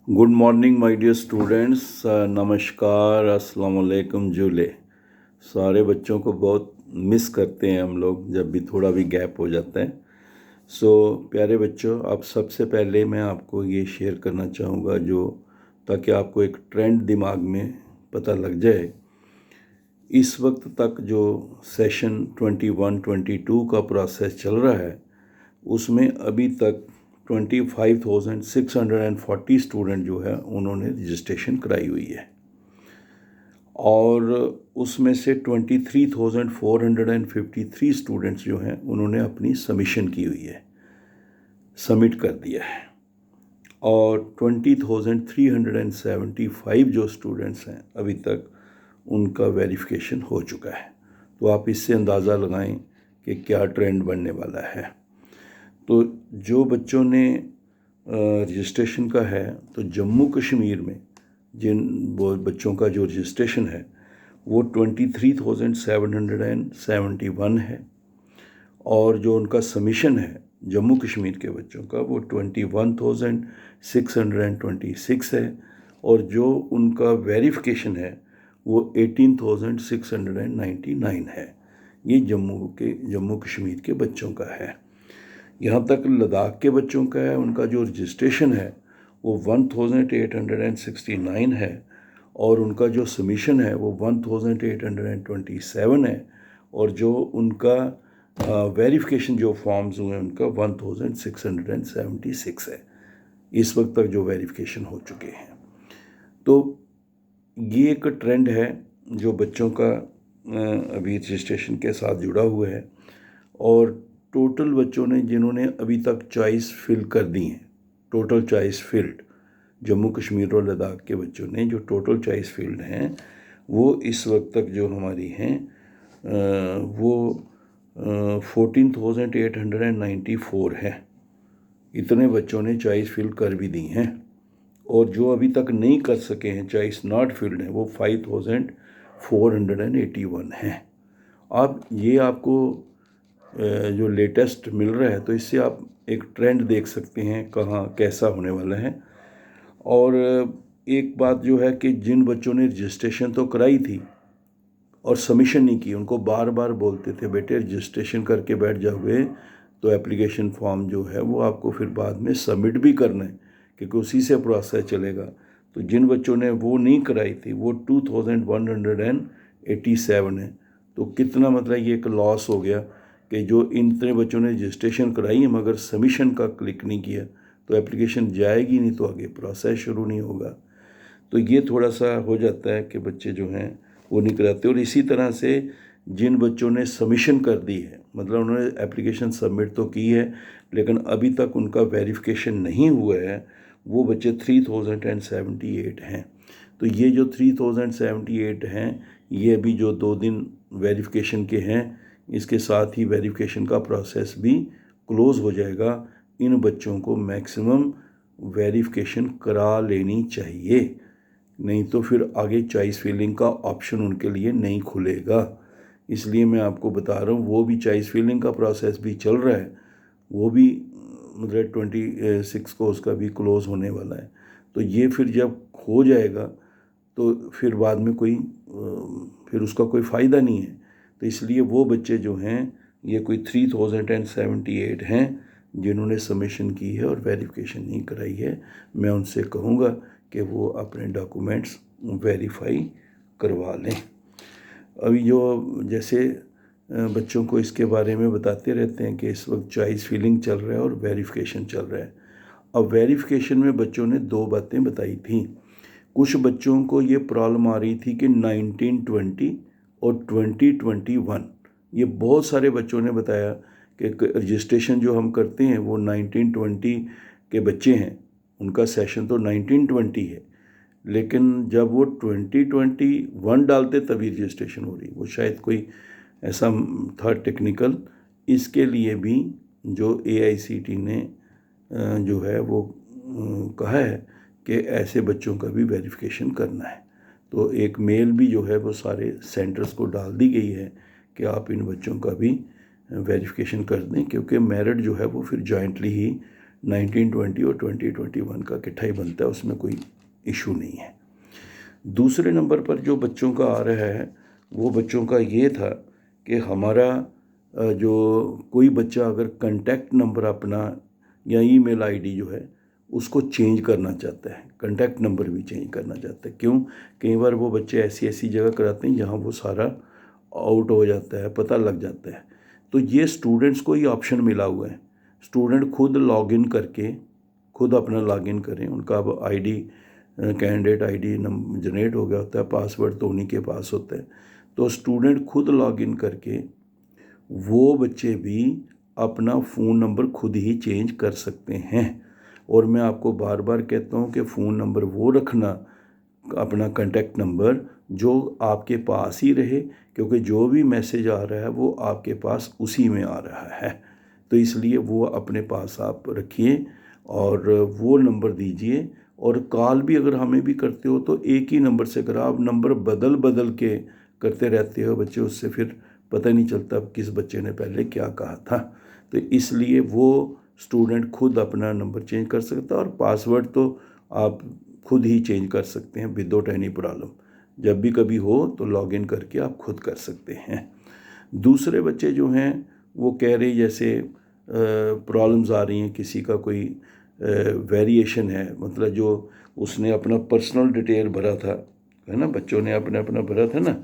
Good morning my dear students. नमस्कार, अस्सलाम वालेकुम जुले। सारे बच्चों को बहुत मिस करते हैं हम लोग जब भी थोड़ा भी गैप हो जाता है। प्यारे बच्चों, अब सबसे पहले मैं आपको ये शेयर करना चाहूँगा ताकि आपको एक ट्रेंड दिमाग में पता लग जाए। इस वक्त तक जो सेशन 21-22 का प्रोसेस चल रहा है उसमें अभी तक 25,640 स्टूडेंट जो है उन्होंने रजिस्ट्रेशन कराई हुई है और उसमें से 23,453 स्टूडेंट्स जो हैं उन्होंने अपनी सबमिशन की हुई है, सबमिट कर दिया है। और 20,375 जो स्टूडेंट्स हैं अभी तक उनका वेरिफिकेशन हो चुका है। तो आप इससे अंदाज़ा लगाएं कि क्या ट्रेंड बनने वाला है। तो जो बच्चों ने रजिस्ट्रेशन का है, तो जम्मू कश्मीर में जिन वो बच्चों का जो रजिस्ट्रेशन है वो 23,771 है और जो उनका सबमिशन है जम्मू कश्मीर के बच्चों का वो 21,626 है और जो उनका वेरिफिकेशन है वो 18,699 है। ये जम्मू कश्मीर के बच्चों का है। यहाँ तक लद्दाख के बच्चों का है, उनका जो रजिस्ट्रेशन है वो 1869 है और उनका जो सबमिशन है वो 1827 है और जो उनका वेरिफिकेशन जो फॉर्म्स हुए उनका 1676 है। इस वक्त तक जो वेरिफिकेशन हो चुके हैं। तो ये एक ट्रेंड है जो बच्चों का अभी रजिस्ट्रेशन के साथ जुड़ा हुआ है और टोटल बच्चों ने जिन्होंने अभी तक चॉइस फिल कर दी है, total choice field Jammu Kashmir और लद्दाख के बच्चों ने जो टोटल चॉइस फील्ड हैं वो इस वक्त तक जो हमारी हैं वो 14,894 है। इतने बच्चों ने चॉइस फिल कर भी दी हैं और जो अभी तक नहीं कर सके हैं, चॉइस नॉट फिल्ड है, वो 5,481 हैं। अब ये आपको जो लेटेस्ट मिल रहा है तो इससे आप एक ट्रेंड देख सकते हैं कहाँ कैसा होने वाला है। और एक बात जो है कि जिन बच्चों ने रजिस्ट्रेशन तो कराई थी और सबमिशन नहीं की, उनको बार बार बोलते थे बेटे रजिस्ट्रेशन करके बैठ जाओगे तो एप्लीकेशन फॉर्म जो है वो आपको फिर बाद में सबमिट भी करना है क्योंकि उसी से प्रोसेस चलेगा। तो जिन बच्चों ने वो नहीं कराई थी वो 2187 है। तो कितना मतलब ये एक लॉस हो गया कि जो इतने बच्चों ने रजिस्ट्रेशन कराई है मगर सबमिशन का क्लिक नहीं किया तो एप्लीकेशन जाएगी नहीं, तो आगे प्रोसेस शुरू नहीं होगा। तो ये थोड़ा सा हो जाता है कि बच्चे जो हैं वो नहीं कराते। और इसी तरह से जिन बच्चों ने सबमिशन कर दी है, मतलब उन्होंने एप्लीकेशन सबमिट तो की है लेकिन अभी तक उनका वेरिफिकेशन नहीं हुआ है, वो बच्चे 3,078 हैं। तो ये जो 3,078 हैं ये अभी जो 2 दिन वेरिफिकेशन के हैं, इसके साथ ही वेरिफिकेशन का प्रोसेस भी क्लोज़ हो जाएगा। इन बच्चों को मैक्सिमम वेरिफिकेशन करा लेनी चाहिए, नहीं तो फिर आगे चॉइस फिलिंग का ऑप्शन उनके लिए नहीं खुलेगा। इसलिए मैं आपको बता रहा हूँ, वो भी चॉइस फिलिंग का प्रोसेस भी चल रहा है, वो भी मतलब 26 को उसका भी क्लोज़ होने वाला है। तो ये फिर जब हो जाएगा तो फिर बाद में फिर उसका कोई फ़ायदा नहीं है। तो इसलिए वो बच्चे जो हैं ये कोई 3,078 हैं जिन्होंने सबमिशन की है और वेरिफिकेशन नहीं कराई है। मैं उनसे कहूँगा कि वो अपने डॉक्यूमेंट्स वेरीफाई करवा लें। अभी जो जैसे बच्चों को इसके बारे में बताते रहते हैं कि इस वक्त चॉइस फिलिंग चल रहा है और वेरिफिकेशन चल रहा है। अब वेरिफिकेशन में बच्चों ने 2 बातें बताई थी। कुछ बच्चों को ये प्रॉब्लम आ रही थी कि 1920 और 2021, ये बहुत सारे बच्चों ने बताया कि रजिस्ट्रेशन जो हम करते हैं वो 1920 के बच्चे हैं, उनका सेशन तो 1920 है, लेकिन जब वो 2021 डालते तभी रजिस्ट्रेशन हो रही। वो शायद कोई ऐसा था टेक्निकल। इसके लिए भी जो AICTE ने जो है वो कहा है कि ऐसे बच्चों का भी वेरिफिकेशन करना है। तो एक मेल भी जो है वो सारे सेंटर्स को डाल दी गई है कि आप इन बच्चों का भी वेरिफिकेशन कर दें, क्योंकि मेरिट जो है वो फिर जॉइंटली ही 1920 और 2021 का इकट्ठा ही बनता है, उसमें कोई इशू नहीं है। दूसरे नंबर पर जो बच्चों का आ रहा है वो बच्चों का ये था कि हमारा जो कोई बच्चा अगर कॉन्टैक्ट नंबर अपना या ईमेल आईडी जो है उसको चेंज करना चाहता है, कॉन्टैक्ट नंबर भी चेंज करना चाहता है। क्यों? कई बार वो बच्चे ऐसी ऐसी जगह कराते हैं जहाँ वो सारा आउट हो जाता है, पता लग जाता है। तो ये स्टूडेंट्स को ही ऑप्शन मिला हुआ है, स्टूडेंट खुद लॉगिन करके खुद अपना लॉगिन करें। उनका अब आईडी, कैंडिडेट आईडी जनरेट हो गया होता है, पासवर्ड तो उन्हीं के पास होता है। तो स्टूडेंट खुद लॉगिन करके वो बच्चे भी अपना फ़ोन नंबर खुद ही चेंज कर सकते हैं। और मैं आपको बार बार कहता हूँ कि फ़ोन नंबर वो रखना, अपना कॉन्टैक्ट नंबर जो आपके पास ही रहे, क्योंकि जो भी मैसेज आ रहा है वो आपके पास उसी में आ रहा है। तो इसलिए वो अपने पास आप रखिए और वो नंबर दीजिए। और कॉल भी अगर हमें भी करते हो तो एक ही नंबर से करो। आप नंबर बदल बदल के करते रहते हो बच्चे, उससे फिर पता नहीं चलता किस बच्चे ने पहले क्या कहा था। तो इसलिए वो स्टूडेंट खुद अपना नंबर चेंज कर सकता है और पासवर्ड तो आप खुद ही चेंज कर सकते हैं विदाउट एनी प्रॉब्लम। जब भी कभी हो तो लॉगिन करके आप खुद कर सकते हैं। दूसरे बच्चे जो हैं वो कह रहे जैसे प्रॉब्लम्स आ रही हैं, किसी का कोई वेरिएशन है, मतलब जो उसने अपना पर्सनल डिटेल भरा था, है ना, बच्चों ने अपना अपना भरा था ना,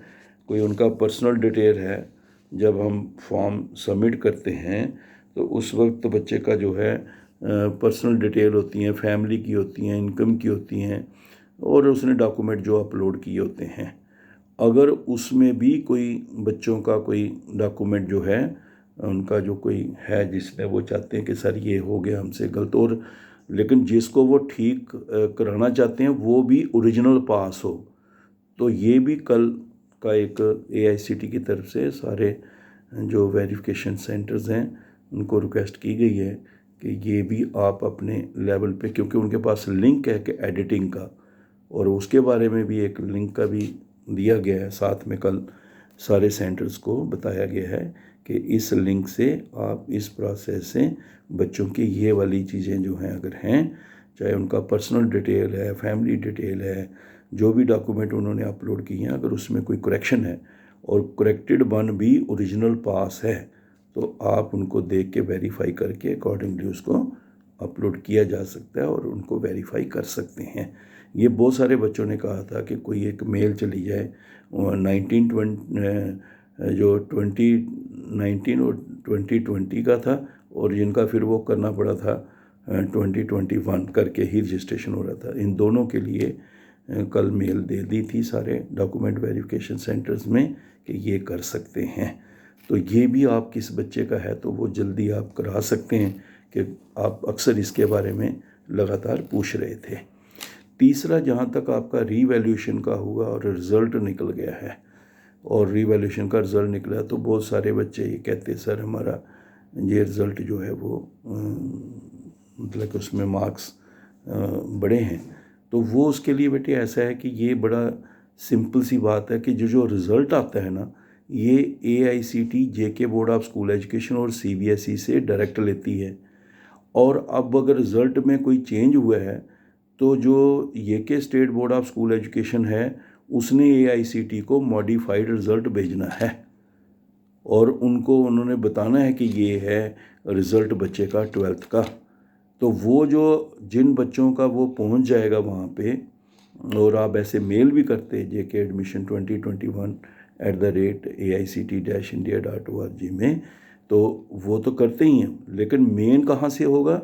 कोई उनका पर्सनल डिटेल है, जब हम फॉर्म सबमिट करते हैं तो उस वक्त बच्चे का जो है पर्सनल डिटेल होती हैं, फैमिली की होती हैं, इनकम की होती हैं, और उसने डॉक्यूमेंट जो अपलोड किए होते हैं। अगर उसमें भी कोई बच्चों का कोई डॉक्यूमेंट जो है उनका जो कोई है जिसमें वो चाहते हैं कि सर ये हो गया हमसे गलत, और लेकिन जिसको वो ठीक कराना चाहते हैं वो भी ओरिजिनल पास हो, तो ये भी कल का एक AICT की तरफ से सारे जो वेरिफिकेशन सेंटर्स हैं उनको रिक्वेस्ट की गई है कि ये भी आप अपने लेवल पे, क्योंकि उनके पास लिंक है कि एडिटिंग का, और उसके बारे में भी एक लिंक का भी दिया गया है साथ में। कल सारे सेंटर्स को बताया गया है कि इस लिंक से आप इस प्रोसेस से बच्चों की ये वाली चीज़ें जो हैं अगर हैं, चाहे उनका पर्सनल डिटेल है, फैमिली डिटेल है, जो भी डॉक्यूमेंट उन्होंने अपलोड किए हैं, अगर उसमें कोई करेक्शन है और करेक्टेड वन भी ओरिजिनल पास है तो आप उनको देख के वेरीफाई करके अकॉर्डिंगली उसको अपलोड किया जा सकता है और उनको वेरीफाई कर सकते हैं। ये बहुत सारे बच्चों ने कहा था कि कोई एक मेल चली जाए 1920 जो 2019 और 2020 का था, और जिनका फिर वो करना पड़ा था 2021 करके ही रजिस्ट्रेशन हो रहा था। इन दोनों के लिए कल मेल दे दी थी सारे डॉक्यूमेंट वेरिफिकेशन सेंटर्स में कि ये कर सकते हैं। तो ये भी आप किस बच्चे का है तो वो जल्दी आप करा सकते हैं, कि आप अक्सर इसके बारे में लगातार पूछ रहे थे। तीसरा, जहाँ तक आपका रीवैल्यूएशन का हुआ और रिज़ल्ट निकल गया है, और रीवैल्यूएशन का रिज़ल्ट निकला तो बहुत सारे बच्चे ये कहते सर हमारा ये रिज़ल्ट जो है वो मतलब कि उसमें मार्क्स बड़े हैं। तो वो उसके लिए बेटे ऐसा है कि ये बड़ा सिंपल सी बात है कि जो रिज़ल्ट आता है ना, ये AICT JK board of school education और CBSE से डायरेक्ट लेती है। और अब अगर रिज़ल्ट में कोई चेंज हुआ है तो जो JK state board of school education है उसने AICT को मॉडिफाइड रिज़ल्ट भेजना है, और उन्होंने बताना है कि ये है रिज़ल्ट बच्चे का 12th का। तो वो जो जिन बच्चों का वो पहुंच जाएगा वहाँ पे, और आप ऐसे मेल भी करते JK admission 2021 @AICT-India.org में, तो वो तो करते ही हैं, लेकिन मेन कहाँ से होगा?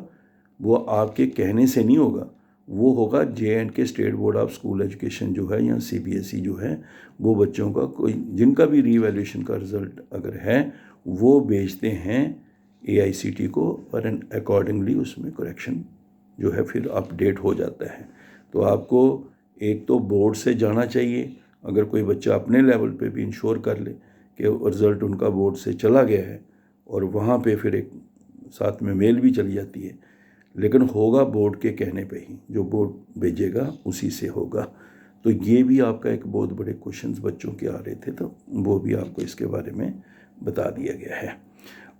वो आपके कहने से नहीं होगा, वो होगा JK state board of school education जो है या CBSE जो है, वो बच्चों का कोई जिनका भी रीवैल्यूएशन का रिज़ल्ट अगर है वो भेजते हैं AICT को, और अकॉर्डिंगली उसमें करेक्शन जो है फिर अपडेट हो जाता है। तो आपको एक तो बोर्ड से जाना चाहिए, अगर कोई बच्चा अपने लेवल पे भी इंश्योर कर ले कि रिज़ल्ट उनका बोर्ड से चला गया है, और वहाँ पे फिर एक साथ में मेल भी चली जाती है, लेकिन होगा बोर्ड के कहने पे ही, जो बोर्ड भेजेगा उसी से होगा। तो ये भी आपका एक बहुत बड़े क्वेश्चंस बच्चों के आ रहे थे, तो वो भी आपको इसके बारे में बता दिया गया है।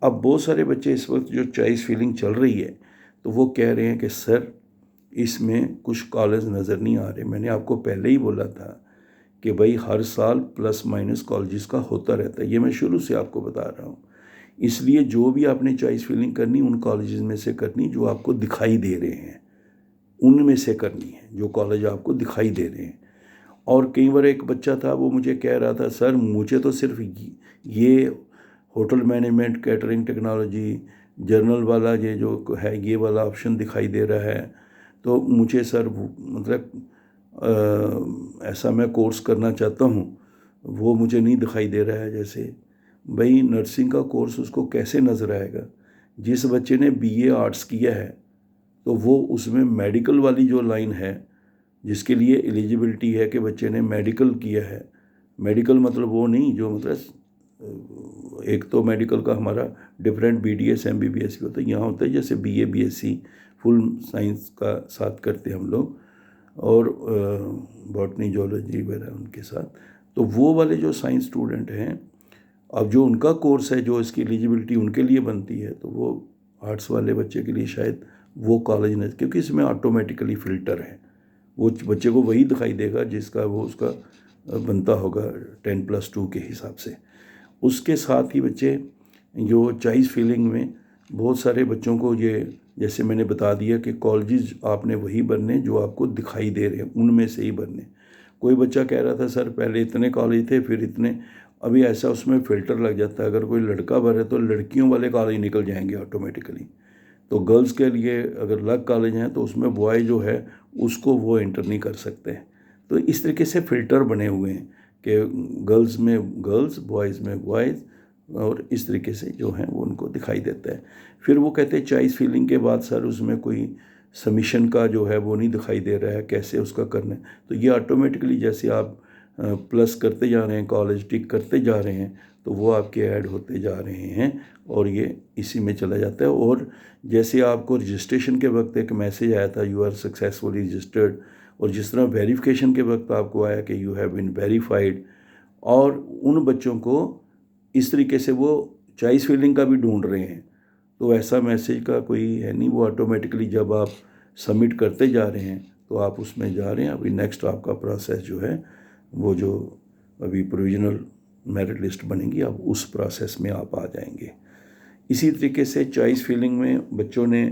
अब बहुत सारे बच्चे इस वक्त जो चॉइस फिलिंग चल रही है तो वो कह रहे हैं कि सर इसमें कुछ कॉलेज नज़र नहीं आ रहे। मैंने आपको पहले ही बोला था कि भाई हर साल प्लस माइनस कॉलेजेस का होता रहता है, ये मैं शुरू से आपको बता रहा हूँ। इसलिए जो भी आपने चॉइस फिलिंग करनी उन कॉलेजेस में से करनी जो आपको दिखाई दे रहे हैं, उनमें से करनी है, जो कॉलेज आपको दिखाई दे रहे हैं। और कई बार एक बच्चा था वो मुझे कह रहा था सर मुझे तो सिर्फ ये hotel management, catering technology, journal वाला ये जो है ये वाला ऑप्शन दिखाई दे रहा है, तो मुझे सर मतलब ऐसा मैं कोर्स करना चाहता हूँ, वो मुझे नहीं दिखाई दे रहा है। जैसे भाई नर्सिंग का कोर्स उसको कैसे नज़र आएगा? जिस बच्चे ने बीए आर्ट्स किया है तो वो उसमें मेडिकल वाली जो लाइन है जिसके लिए एलिजिबिलिटी है कि बच्चे ने मेडिकल किया है, मेडिकल मतलब वो नहीं जो मतलब एक तो मेडिकल का हमारा डिफरेंट बीडीएस एमबीबीएस भी होता है, यहाँ होता है जैसे बीए बीएससी फुल साइंस का साथ करते हैं हम लोग, और बॉटनी जोलॉजी वगैरह उनके साथ। तो वो वाले जो साइंस स्टूडेंट हैं, अब जो उनका कोर्स है जो इसकी एलिजिबिलिटी उनके लिए बनती है, तो वो आर्ट्स वाले बच्चे के लिए शायद वो कॉलेज नहीं, क्योंकि इसमें ऑटोमेटिकली फ़िल्टर है, वो बच्चे को वही दिखाई देगा जिसका वो उसका बनता होगा 10+2 के हिसाब से। उसके साथ ही बच्चे जो चॉइस फिलिंग में बहुत सारे बच्चों को ये जैसे मैंने बता दिया कि कॉलेजेस आपने वही बनने जो आपको दिखाई दे रहे हैं, उनमें से ही बनने। कोई बच्चा कह रहा था सर पहले इतने कॉलेज थे फिर इतने, अभी ऐसा उसमें फ़िल्टर लग जाता है। अगर कोई लड़का भरे तो लड़कियों वाले कॉलेज निकल जाएंगे ऑटोमेटिकली, तो गर्ल्स के लिए अगर अलग कॉलेज हैं तो उसमें बॉय जो है उसको वो एंटर नहीं कर सकते। तो इस तरीके से फ़िल्टर बने हुए हैं कि गर्ल्स में गर्ल्स, बॉयज़ में बॉयज़, और इस तरीके से जो है वो उनको दिखाई देता है। फिर वो कहते हैं चॉइस फिलिंग के बाद सर उसमें कोई सबमिशन का जो है वो नहीं दिखाई दे रहा है, कैसे उसका करना है। तो ये ऑटोमेटिकली जैसे आप प्लस करते जा रहे हैं, कॉलेज टिक करते जा रहे हैं, तो वो आपके ऐड होते जा रहे हैं और ये इसी में चला जाता है। और जैसे आपको रजिस्ट्रेशन के वक्त एक मैसेज आया था यू आर सक्सेसफुली रजिस्टर्ड, और जिस तरह वेरिफिकेशन के वक्त आपको आया कि यू हैव बीन वेरीफाइड, और उन बच्चों को इस तरीके से वो चॉइस फिलिंग का भी ढूंढ रहे हैं, तो ऐसा मैसेज का कोई है नहीं, वो ऑटोमेटिकली जब आप सबमिट करते जा रहे हैं तो आप उसमें जा रहे हैं। अभी नेक्स्ट आपका प्रोसेस जो है वो जो अभी प्रोविजनल मेरिट लिस्ट बनेगी, अब उस प्रोसेस में आप आ जाएंगे। इसी तरीके से चॉइस फिलिंग में बच्चों ने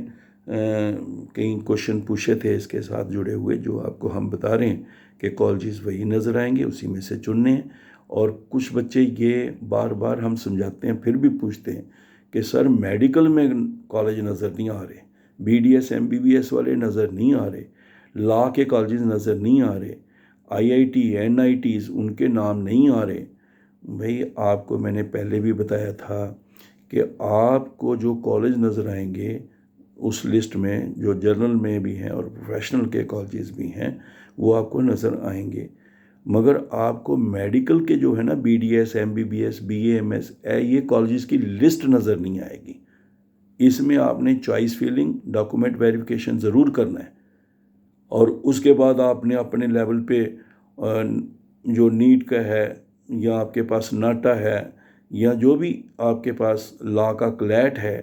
कई क्वेश्चन पूछे थे इसके साथ जुड़े हुए, जो आपको हम बता रहे हैं कि कॉलेजेस वही नज़र आएंगे, उसी में से चुनने हैं। और कुछ बच्चे ये बार बार हम समझाते हैं फिर भी पूछते हैं कि सर मेडिकल में कॉलेज नज़र नहीं आ रहे, बीडीएस एमबीबीएस वाले नज़र नहीं आ रहे, लॉ के कॉलेज नज़र नहीं आ रहे, आईआईटी एनआईटीज़ उनके नाम नहीं आ रहे। भाई आपको मैंने पहले भी बताया था कि आपको जो कॉलेज नज़र आएंगे उस लिस्ट में, जो जर्नल में भी हैं और प्रोफेशनल के कॉलेजेस भी हैं, वो आपको नज़र आएंगे। मगर आपको मेडिकल के जो है ना बीडीएस एमबीबीएस बीएएमएस ये कॉलेजेस की लिस्ट नज़र नहीं आएगी। इसमें आपने चॉइस फिलिंग, डॉक्यूमेंट वेरिफिकेशन ज़रूर करना है, और उसके बाद आपने अपने लेवल पे जो नीट का है या आपके पास नाटा है या जो भी आपके पास लॉ का क्लैट है,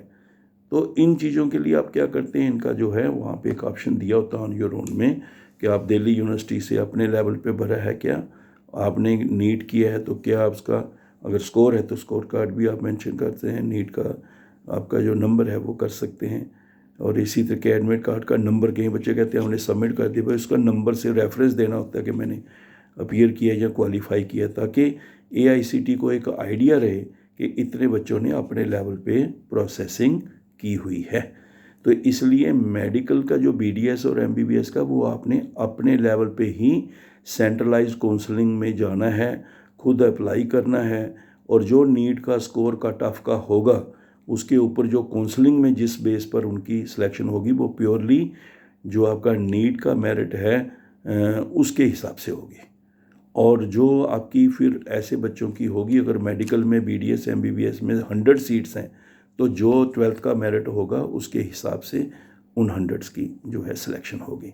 तो इन चीज़ों के लिए आप क्या करते हैं, इनका जो है वहाँ पे एक ऑप्शन दिया होता है ऑन योर ओन में कि आप दिल्ली यूनिवर्सिटी से अपने लेवल पे भरा है क्या, आपने नीट किया है तो क्या उसका अगर स्कोर है तो स्कोर कार्ड भी आप मेंशन करते हैं, नीट का आपका जो नंबर है वो कर सकते हैं। और इसी तरह के एडमिट कार्ड का नंबर, कई बच्चे कहते हैं हमने सबमिट कर दिया, भाई उसका नंबर से रेफरेंस देना होता है कि मैंने अपीयर किया या क्वालिफाई किया, ताकि एआईसीटी को एक आइडिया रहे कि इतने बच्चों ने अपने लेवल पे प्रोसेसिंग की हुई है। तो इसलिए मेडिकल का जो बीडीएस और एमबीबीएस का वो आपने अपने लेवल पे ही सेंट्रलाइज्ड काउंसलिंग में जाना है, खुद अप्लाई करना है, और जो नीट का स्कोर कट ऑफ का होगा उसके ऊपर जो काउंसलिंग में जिस बेस पर उनकी सिलेक्शन होगी वो प्योरली जो आपका नीट का मेरिट है उसके हिसाब से होगी। और जो आपकी फिर ऐसे बच्चों की होगी, अगर मेडिकल में बीडीएस एमबीबीएस में 100 सीट्स हैं तो जो 12th का मेरिट होगा उसके हिसाब से उन 100 की जो है सिलेक्शन होगी।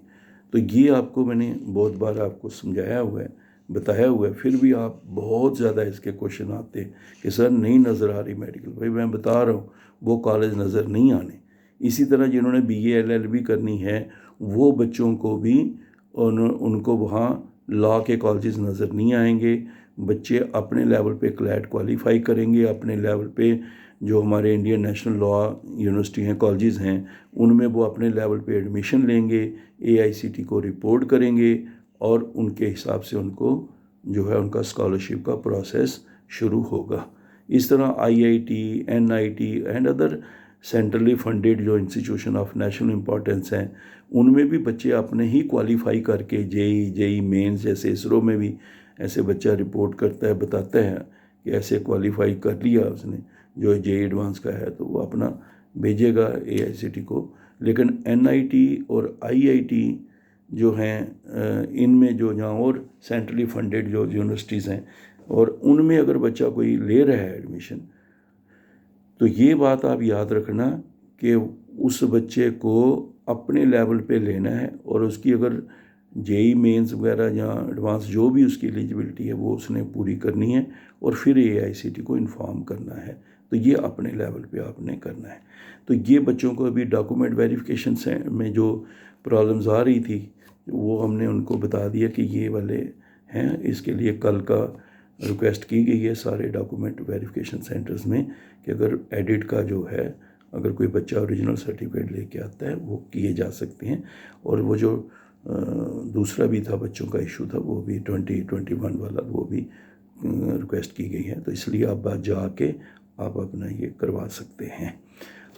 तो ये आपको मैंने बहुत बार आपको समझाया हुआ है, बताया हुआ है, फिर भी आप बहुत ज़्यादा इसके क्वेश्चन आते हैं कि सर नहीं नज़र आ रही मेडिकल। भाई मैं बता रहा हूँ वो कॉलेज नज़र नहीं आने, इसी तरह जिन्होंने BA LLB करनी है वो बच्चों को भी उनको वहाँ लॉ के कॉलेजेस नज़र नहीं आएंगे। बच्चे अपने लेवल पे क्लैट क्वालिफाई करेंगे, अपने लेवल पे जो हमारे इंडियन नेशनल लॉ यूनिवर्सिटी हैं, कॉलेजेस हैं, उनमें वो अपने लेवल पे एडमिशन लेंगे, AICT को रिपोर्ट करेंगे और उनके हिसाब से उनको जो है उनका स्कॉलरशिप का प्रोसेस शुरू होगा। इस तरह IIT, NIT and other centrally funded जो इंस्टीट्यूशन ऑफ नेशनल इम्पोर्टेंस हैं उनमें भी बच्चे अपने ही क्वालिफाई करके JEE मेंस जैसे इसरो में भी ऐसे बच्चा रिपोर्ट करता है, बताता है कि ऐसे क्वालिफाई कर लिया उसने, जो JEE एडवांस का है, तो वो अपना भेजेगा AICT को। लेकिन NIT और IIT जो हैं इनमें जो जहाँ और सेंट्रली फंडेड जो यूनिवर्सिटीज़ हैं और उनमें अगर बच्चा कोई ले रहा है एडमिशन, तो ये बात आप याद रखना कि उस बच्चे को अपने लेवल पे लेना है और उसकी अगर JEE मेंस वगैरह या एडवांस जो भी उसकी एलिजिबिलिटी है वो उसने पूरी करनी है और फिर AICT को इन्फॉर्म करना है। तो ये अपने लेवल पे आपने करना है। तो ये बच्चों को अभी डॉक्यूमेंट वेरिफिकेशन से में जो प्रॉब्लम्स आ रही थी वो हमने उनको बता दिया कि ये वाले हैं। इसके लिए कल का रिक्वेस्ट की गई है सारे डॉक्यूमेंट वेरिफिकेशन सेंटर्स में कि अगर एडिट का जो है, अगर कोई बच्चा ओरिजिनल सर्टिफिकेट लेके आता है वो किए जा सकते हैं। और वो जो दूसरा भी था बच्चों का इशू था वो भी 2021 वाला, वो भी रिक्वेस्ट की गई है। तो इसलिए आप बात जाके आप अपना ये करवा सकते हैं।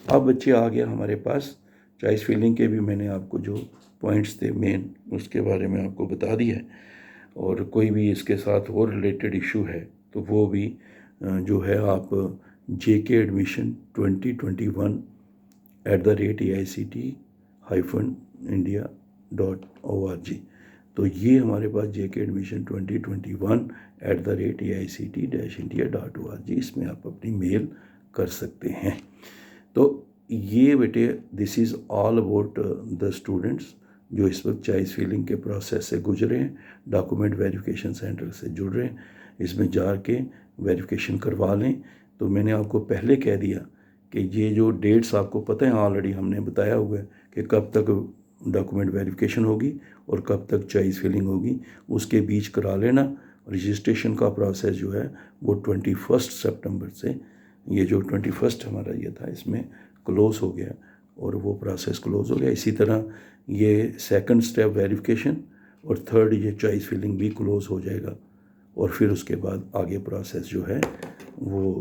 अब बच्चे आ गया हमारे पास चॉइस फिलिंग के भी मैंने आपको जो पॉइंट्स थे मेन उसके बारे में आपको बता दिया है। और कोई भी इसके साथ और रिलेटेड इशू है तो वो भी जो है आप JK एडमिशन 2021 @AICT-India.org, तो ये हमारे पास JK एडमिशन 2021 @AICT-India.org, इसमें आप अपनी मेल कर सकते हैं। तो ये बेटे this is all about the students जो इस वक्त चॉइस फिलिंग के प्रोसेस से गुजरे हैं, डॉक्यूमेंट वेरिफिकेशन सेंटर से जुड़ रहे हैं, इसमें जाके वेरिफिकेशन करवा लें। तो मैंने आपको पहले कह दिया कि ये जो डेट्स आपको पता है ऑलरेडी हमने बताया हुआ है कि कब तक डॉक्यूमेंट वेरिफिकेशन होगी और कब तक चॉइस फिलिंग होगी, उसके बीच करा लेना। रजिस्ट्रेशन का प्रोसेस जो है वो 21 सितंबर से, ये जो 21 हमारा ये था इसमें क्लोज़ हो गया और वो प्रोसेस क्लोज़ हो गया। इसी तरह ये सेकंड स्टेप वेरिफिकेशन और थर्ड ये चॉइस फिलिंग भी क्लोज़ हो जाएगा और फिर उसके बाद आगे प्रोसेस जो है वो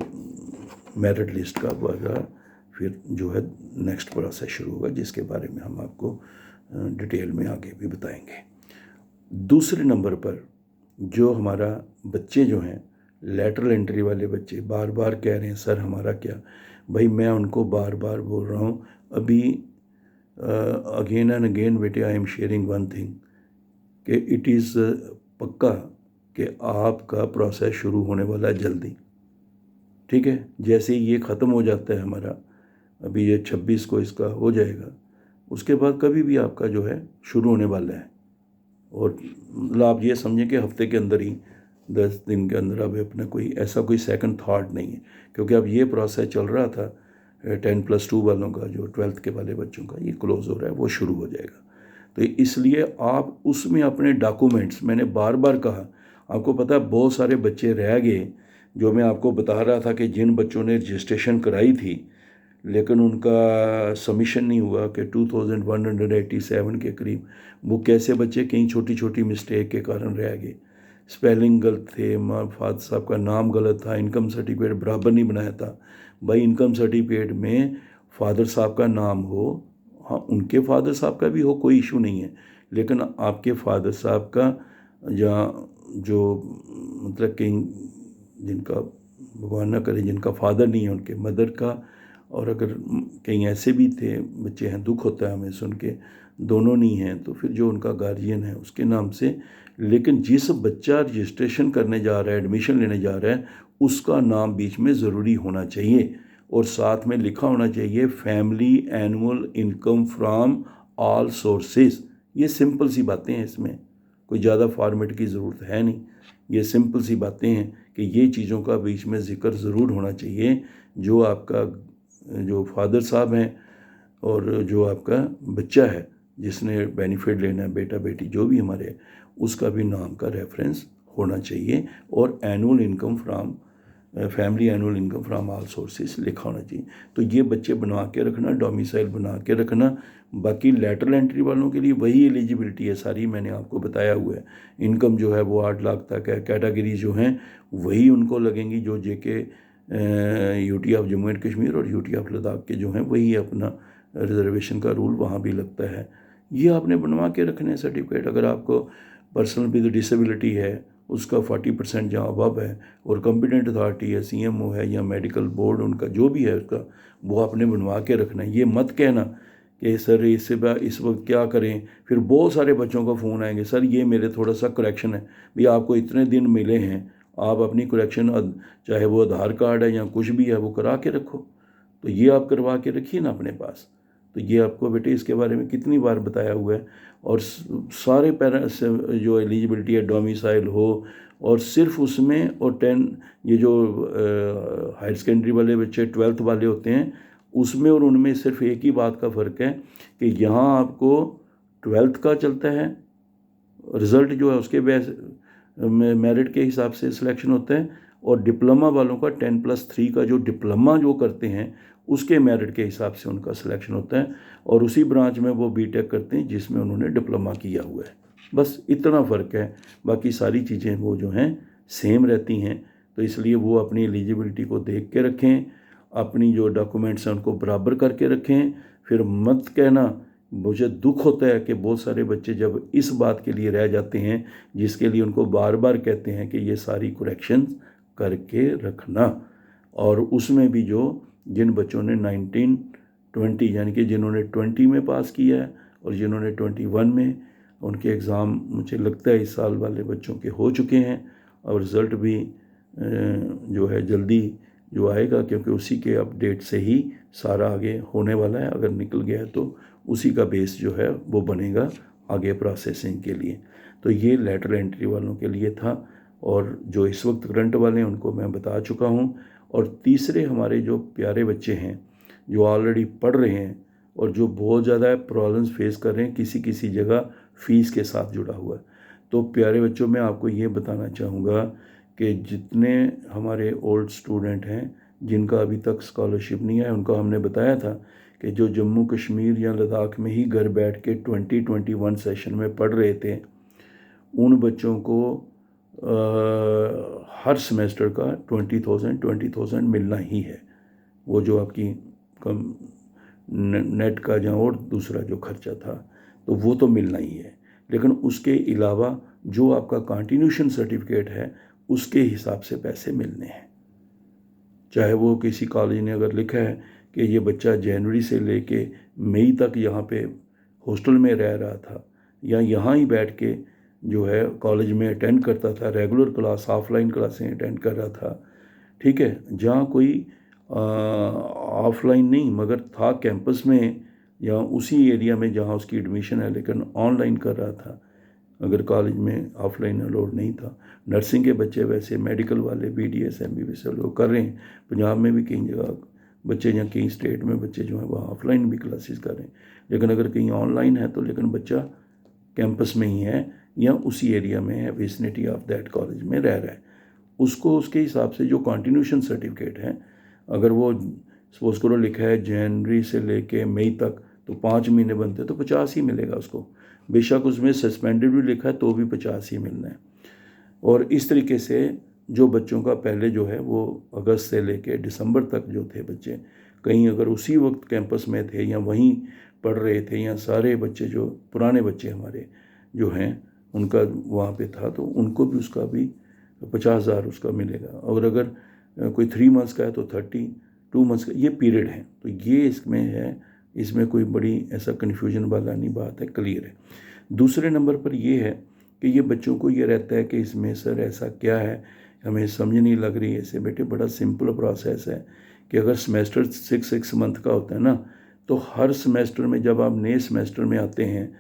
मेरिट लिस्ट का वगैरह फिर जो है नेक्स्ट प्रोसेस शुरू होगा, जिसके बारे में हम आपको डिटेल में आगे भी बताएंगे। दूसरे नंबर पर जो हमारा बच्चे जो हैं लेटरल एंट्री वाले बच्चे बार बार कह रहे हैं सर हमारा क्या, भाई मैं उनको बार बार बोल रहा हूँ अभी अगेन एंड अगेन बेटे I am sharing one thing कि इट इज़ पक्का कि आपका प्रोसेस शुरू होने वाला है जल्दी, ठीक है। जैसे ये ख़त्म हो जाता है हमारा, अभी ये 26 को इसका हो जाएगा, उसके बाद कभी भी आपका जो है शुरू होने वाला है। और मतलब आप ये समझें कि हफ्ते के अंदर ही 10 दिन के अंदर अब अपना कोई ऐसा कोई सेकंड थॉट नहीं है, क्योंकि अब ये प्रोसेस चल रहा था 10+2 वालों का, जो 12th के वाले बच्चों का ये क्लोज़ हो रहा है, वो शुरू हो जाएगा। तो इसलिए आप उसमें अपने डॉक्यूमेंट्स, मैंने बार बार कहा, आपको पता है बहुत सारे बच्चे रह गए जो मैं आपको बता रहा था कि जिन बच्चों ने रजिस्ट्रेशन कराई थी लेकिन उनका सबमिशन नहीं हुआ कि 2187 के करीब, वो कैसे बच्चे कहीं छोटी छोटी मिस्टेक के कारण रह गए, स्पेलिंग गलत थे, फादर साहब का नाम गलत था, इनकम सर्टिफिकेट बराबर नहीं बनाया था। भाई इनकम सर्टिफिकेट में फादर साहब का नाम हो, हाँ उनके फादर साहब का भी हो, कोई इशू नहीं है, लेकिन आपके फादर साहब का या जो मतलब कहीं जिनका भगवान ना करे जिनका फादर नहीं है उनके मदर का, और अगर कहीं ऐसे भी थे बच्चे हैं, दुख होता है हमें सुन के, दोनों नहीं हैं तो फिर जो उनका गार्जियन है उसके नाम से। लेकिन जिस बच्चा रजिस्ट्रेशन करने जा रहा है, एडमिशन लेने जा रहा है, उसका नाम बीच में ज़रूरी होना चाहिए और साथ में लिखा होना चाहिए family annual income from all sources. ये सिंपल सी बातें हैं, इसमें कोई ज़्यादा फॉर्मेट की ज़रूरत है नहीं, ये सिंपल सी बातें हैं कि ये चीज़ों का बीच में ज़िक्र ज़रूर होना चाहिए। जो आपका जो फादर साहब हैं और जो आपका बच्चा है जिसने बेनिफिट लेना है, बेटा बेटी जो भी हमारे है, उसका भी नाम का रेफरेंस होना चाहिए और annual income from family annual income from all sources लिखा होना चाहिए। तो ये बच्चे बनवा के रखना, डोमिसाइल बना के रखना। बाकी लेटरल एंट्री वालों के लिए वही एलिजिबिलिटी है सारी, मैंने आपको बताया हुआ है। इनकम जो है वो 8 लाख तक है। कैटेगरी जो हैं वही उनको लगेंगी जो JK UT of Jammu and Kashmir और यूटी ऑफ लद्दाख के जो हैं वही अपना रिजर्वेशन का रूल वहाँ भी लगता है। ये आपने बनवा के रखने सर्टिफिकेट। अगर आपको पर्सनल विद डिसेबिलिटी है उसका 40% जहाँ अबव है और कॉम्पिटेंट अथॉरिटी है, सीएमओ है या मेडिकल बोर्ड उनका जो भी है उसका, वो आपने बनवा के रखना है। ये मत कहना कि सर इस वक्त क्या करें, फिर बहुत सारे बच्चों को फ़ोन आएंगे, सर ये मेरे थोड़ा सा करेक्शन है। भाई आपको इतने दिन मिले हैं, आप अपनी करेक्शन चाहे वो आधार कार्ड है या कुछ भी है वो करा के रखो। तो ये आप करवा के रखिए ना अपने पास। तो ये आपको बेटे इसके बारे में कितनी बार बताया हुआ है। और सारे पेरेंट्स जो एलिजिबिलिटी है डोमिसाइल हो, और सिर्फ उसमें और 10 ये जो हायर सेकेंडरी वाले बच्चे 12th वाले होते हैं उसमें और उनमें सिर्फ एक ही बात का फ़र्क है कि यहाँ आपको 12th का चलता है रिज़ल्ट जो है उसके बेस मेरिट के हिसाब से सिलेक्शन होता है, और डिप्लोमा वालों का 10+3 का जो डिप्लोमा जो करते हैं उसके मेरिट के हिसाब से उनका सिलेक्शन होता है, और उसी ब्रांच में वो बीटेक करते हैं जिसमें उन्होंने डिप्लोमा किया हुआ है। बस इतना फ़र्क है, बाकी सारी चीज़ें वो जो हैं सेम रहती हैं। तो इसलिए वो अपनी एलिजिबिलिटी को देख के रखें, अपनी जो डॉक्यूमेंट्स हैं उनको बराबर करके रखें। फिर मत कहना, मुझे दुख होता है कि बहुत सारे बच्चे जब इस बात के लिए रह जाते हैं जिसके लिए उनको बार बार कहते हैं कि ये सारी करेक्शन करके रखना। और उसमें भी जो जिन बच्चों ने 1920 यानी कि जिन्होंने 20 में पास किया है और जिन्होंने 21 में, उनके एग्ज़ाम मुझे लगता है इस साल वाले बच्चों के हो चुके हैं, और रिज़ल्ट भी जो है जल्दी जो आएगा, क्योंकि उसी के अपडेट से ही सारा आगे होने वाला है। अगर निकल गया तो उसी का बेस जो है वो बनेगा आगे प्रोसेसिंग के लिए। तो ये लेटरल एंट्री वालों के लिए था, और जो इस वक्त करंट वाले हैं उनको मैं बता चुका हूँ। और तीसरे हमारे जो प्यारे बच्चे हैं जो ऑलरेडी पढ़ रहे हैं और जो बहुत ज़्यादा प्रॉब्लम्स फेस कर रहे हैं, किसी किसी जगह फ़ीस के साथ जुड़ा हुआ है, तो प्यारे बच्चों मैं आपको ये बताना चाहूँगा कि जितने हमारे ओल्ड स्टूडेंट हैं जिनका अभी तक स्कॉलरशिप नहीं है, उनको हमने बताया था कि जो जम्मू कश्मीर या लद्दाख में ही घर बैठ के 2021 सेशन में पढ़ रहे थे, उन बच्चों को हर सेमेस्टर का 20,000 मिलना ही है। वो जो आपकी कम नेट का जहाँ और दूसरा जो खर्चा था तो वो तो मिलना ही है, लेकिन उसके अलावा जो आपका कंटिन्यूशन सर्टिफिकेट है उसके हिसाब से पैसे मिलने हैं। चाहे वो किसी कॉलेज ने अगर लिखा है कि ये बच्चा जनवरी से लेके मई तक यहाँ पे हॉस्टल में रह रहा था या यहाँ ही बैठ के जो है कॉलेज में अटेंड करता था, रेगुलर क्लास ऑफलाइन क्लासें अटेंड कर रहा था, ठीक है, जहाँ कोई ऑफलाइन नहीं मगर था कैंपस में या उसी एरिया में जहाँ उसकी एडमिशन है, लेकिन ऑनलाइन कर रहा था, अगर कॉलेज में ऑफलाइन अलाउड नहीं था। नर्सिंग के बच्चे वैसे मेडिकल वाले BDS MBBS लोग कर रहे हैं, पंजाब में भी कई जगह बच्चे या कई स्टेट में बच्चे जो हैं वहाँ ऑफलाइन भी क्लासेस कर रहे हैं। लेकिन अगर कहीं ऑनलाइन है तो लेकिन बच्चा कैंपस में ही है या उसी एरिया में है, विसिनिटी ऑफ दैट कॉलेज में रह रहा है, उसको उसके हिसाब से जो कंटिन्यूशन सर्टिफिकेट है, अगर वो सपोज करो लिखा है जनवरी से लेके मई तक तो 5 महीने बनते तो 50 ही मिलेगा उसको। बेशक उसमें सस्पेंडेड भी लिखा है तो भी 50 ही मिलना है। और इस तरीके से जो बच्चों का पहले जो है वो अगस्त से लेके दिसंबर तक जो थे बच्चे, कहीं अगर उसी वक्त कैंपस में थे या वहीं पढ़ रहे थे, या सारे बच्चे जो पुराने बच्चे हमारे जो हैं उनका वहाँ पे था, तो उनको भी उसका भी 50,000 उसका मिलेगा। और अगर कोई 3 मंथ्स का है तो 30, 2 मंथ्स का, ये पीरियड है। तो ये इसमें है, इसमें कोई बड़ी ऐसा कन्फ्यूजन वाला नहीं बात है, क्लियर है। दूसरे नंबर पर ये है कि ये बच्चों को ये रहता है कि इसमें सर ऐसा क्या है, हमें समझ नहीं लग रही है। ऐसे बेटे बड़ा सिंपल प्रोसेस है कि अगर सेमेस्टर 6 मंथ का होता है ना, तो हर सेमेस्टर में जब आप नए सेमेस्टर में आते हैं,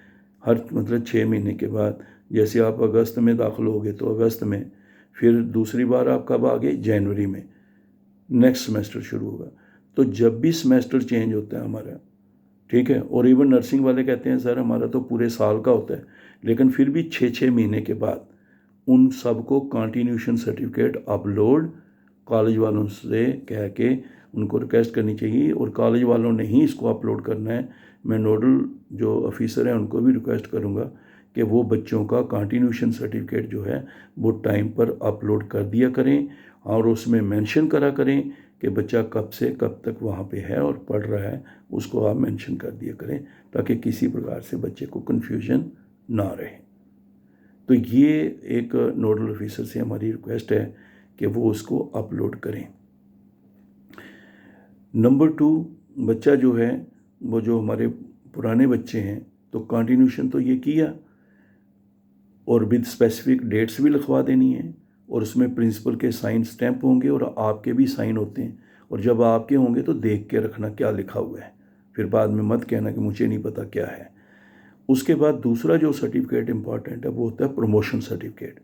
हर मतलब 6 महीने के बाद, जैसे आप अगस्त में दाखिल होगे तो अगस्त में, फिर दूसरी बार आप कब आ गए, जनवरी में नेक्स्ट सेमेस्टर शुरू होगा। तो जब भी सेमेस्टर चेंज होता है हमारा, ठीक है। और इवन नर्सिंग वाले कहते हैं सर हमारा तो पूरे साल का होता है, लेकिन फिर भी 6-6 महीने के बाद उन सबको कंटिन्यूशन सर्टिफिकेट अपलोड कॉलेज वालों से कह के उनको रिक्वेस्ट करनी चाहिए, और कॉलेज वालों ने ही इसको अपलोड करना है। मैं नोडल जो ऑफिसर हैं उनको भी रिक्वेस्ट करूँगा कि वो बच्चों का कंटिन्यूशन सर्टिफिकेट जो है वो टाइम पर अपलोड कर दिया करें, और उसमें मेंशन करा करें कि बच्चा कब से कब तक वहाँ पे है और पढ़ रहा है, उसको आप मेंशन कर दिया करें ताकि किसी प्रकार से बच्चे को कन्फ्यूजन ना रहे। तो ये एक नोडल ऑफिसर से हमारी रिक्वेस्ट है कि वो उसको अपलोड करें। नंबर 2, बच्चा जो है वो जो हमारे पुराने बच्चे हैं तो कंटिन्यूशन तो ये किया, और विद स्पेसिफिक डेट्स भी लिखवा देनी है, और उसमें प्रिंसिपल के साइन स्टैंप होंगे और आपके भी साइन होते हैं, और जब आपके होंगे तो देख के रखना क्या लिखा हुआ है, फिर बाद में मत कहना कि मुझे नहीं पता क्या है। उसके बाद दूसरा जो सर्टिफिकेट इम्पॉर्टेंट है वो होता है प्रमोशन सर्टिफिकेट,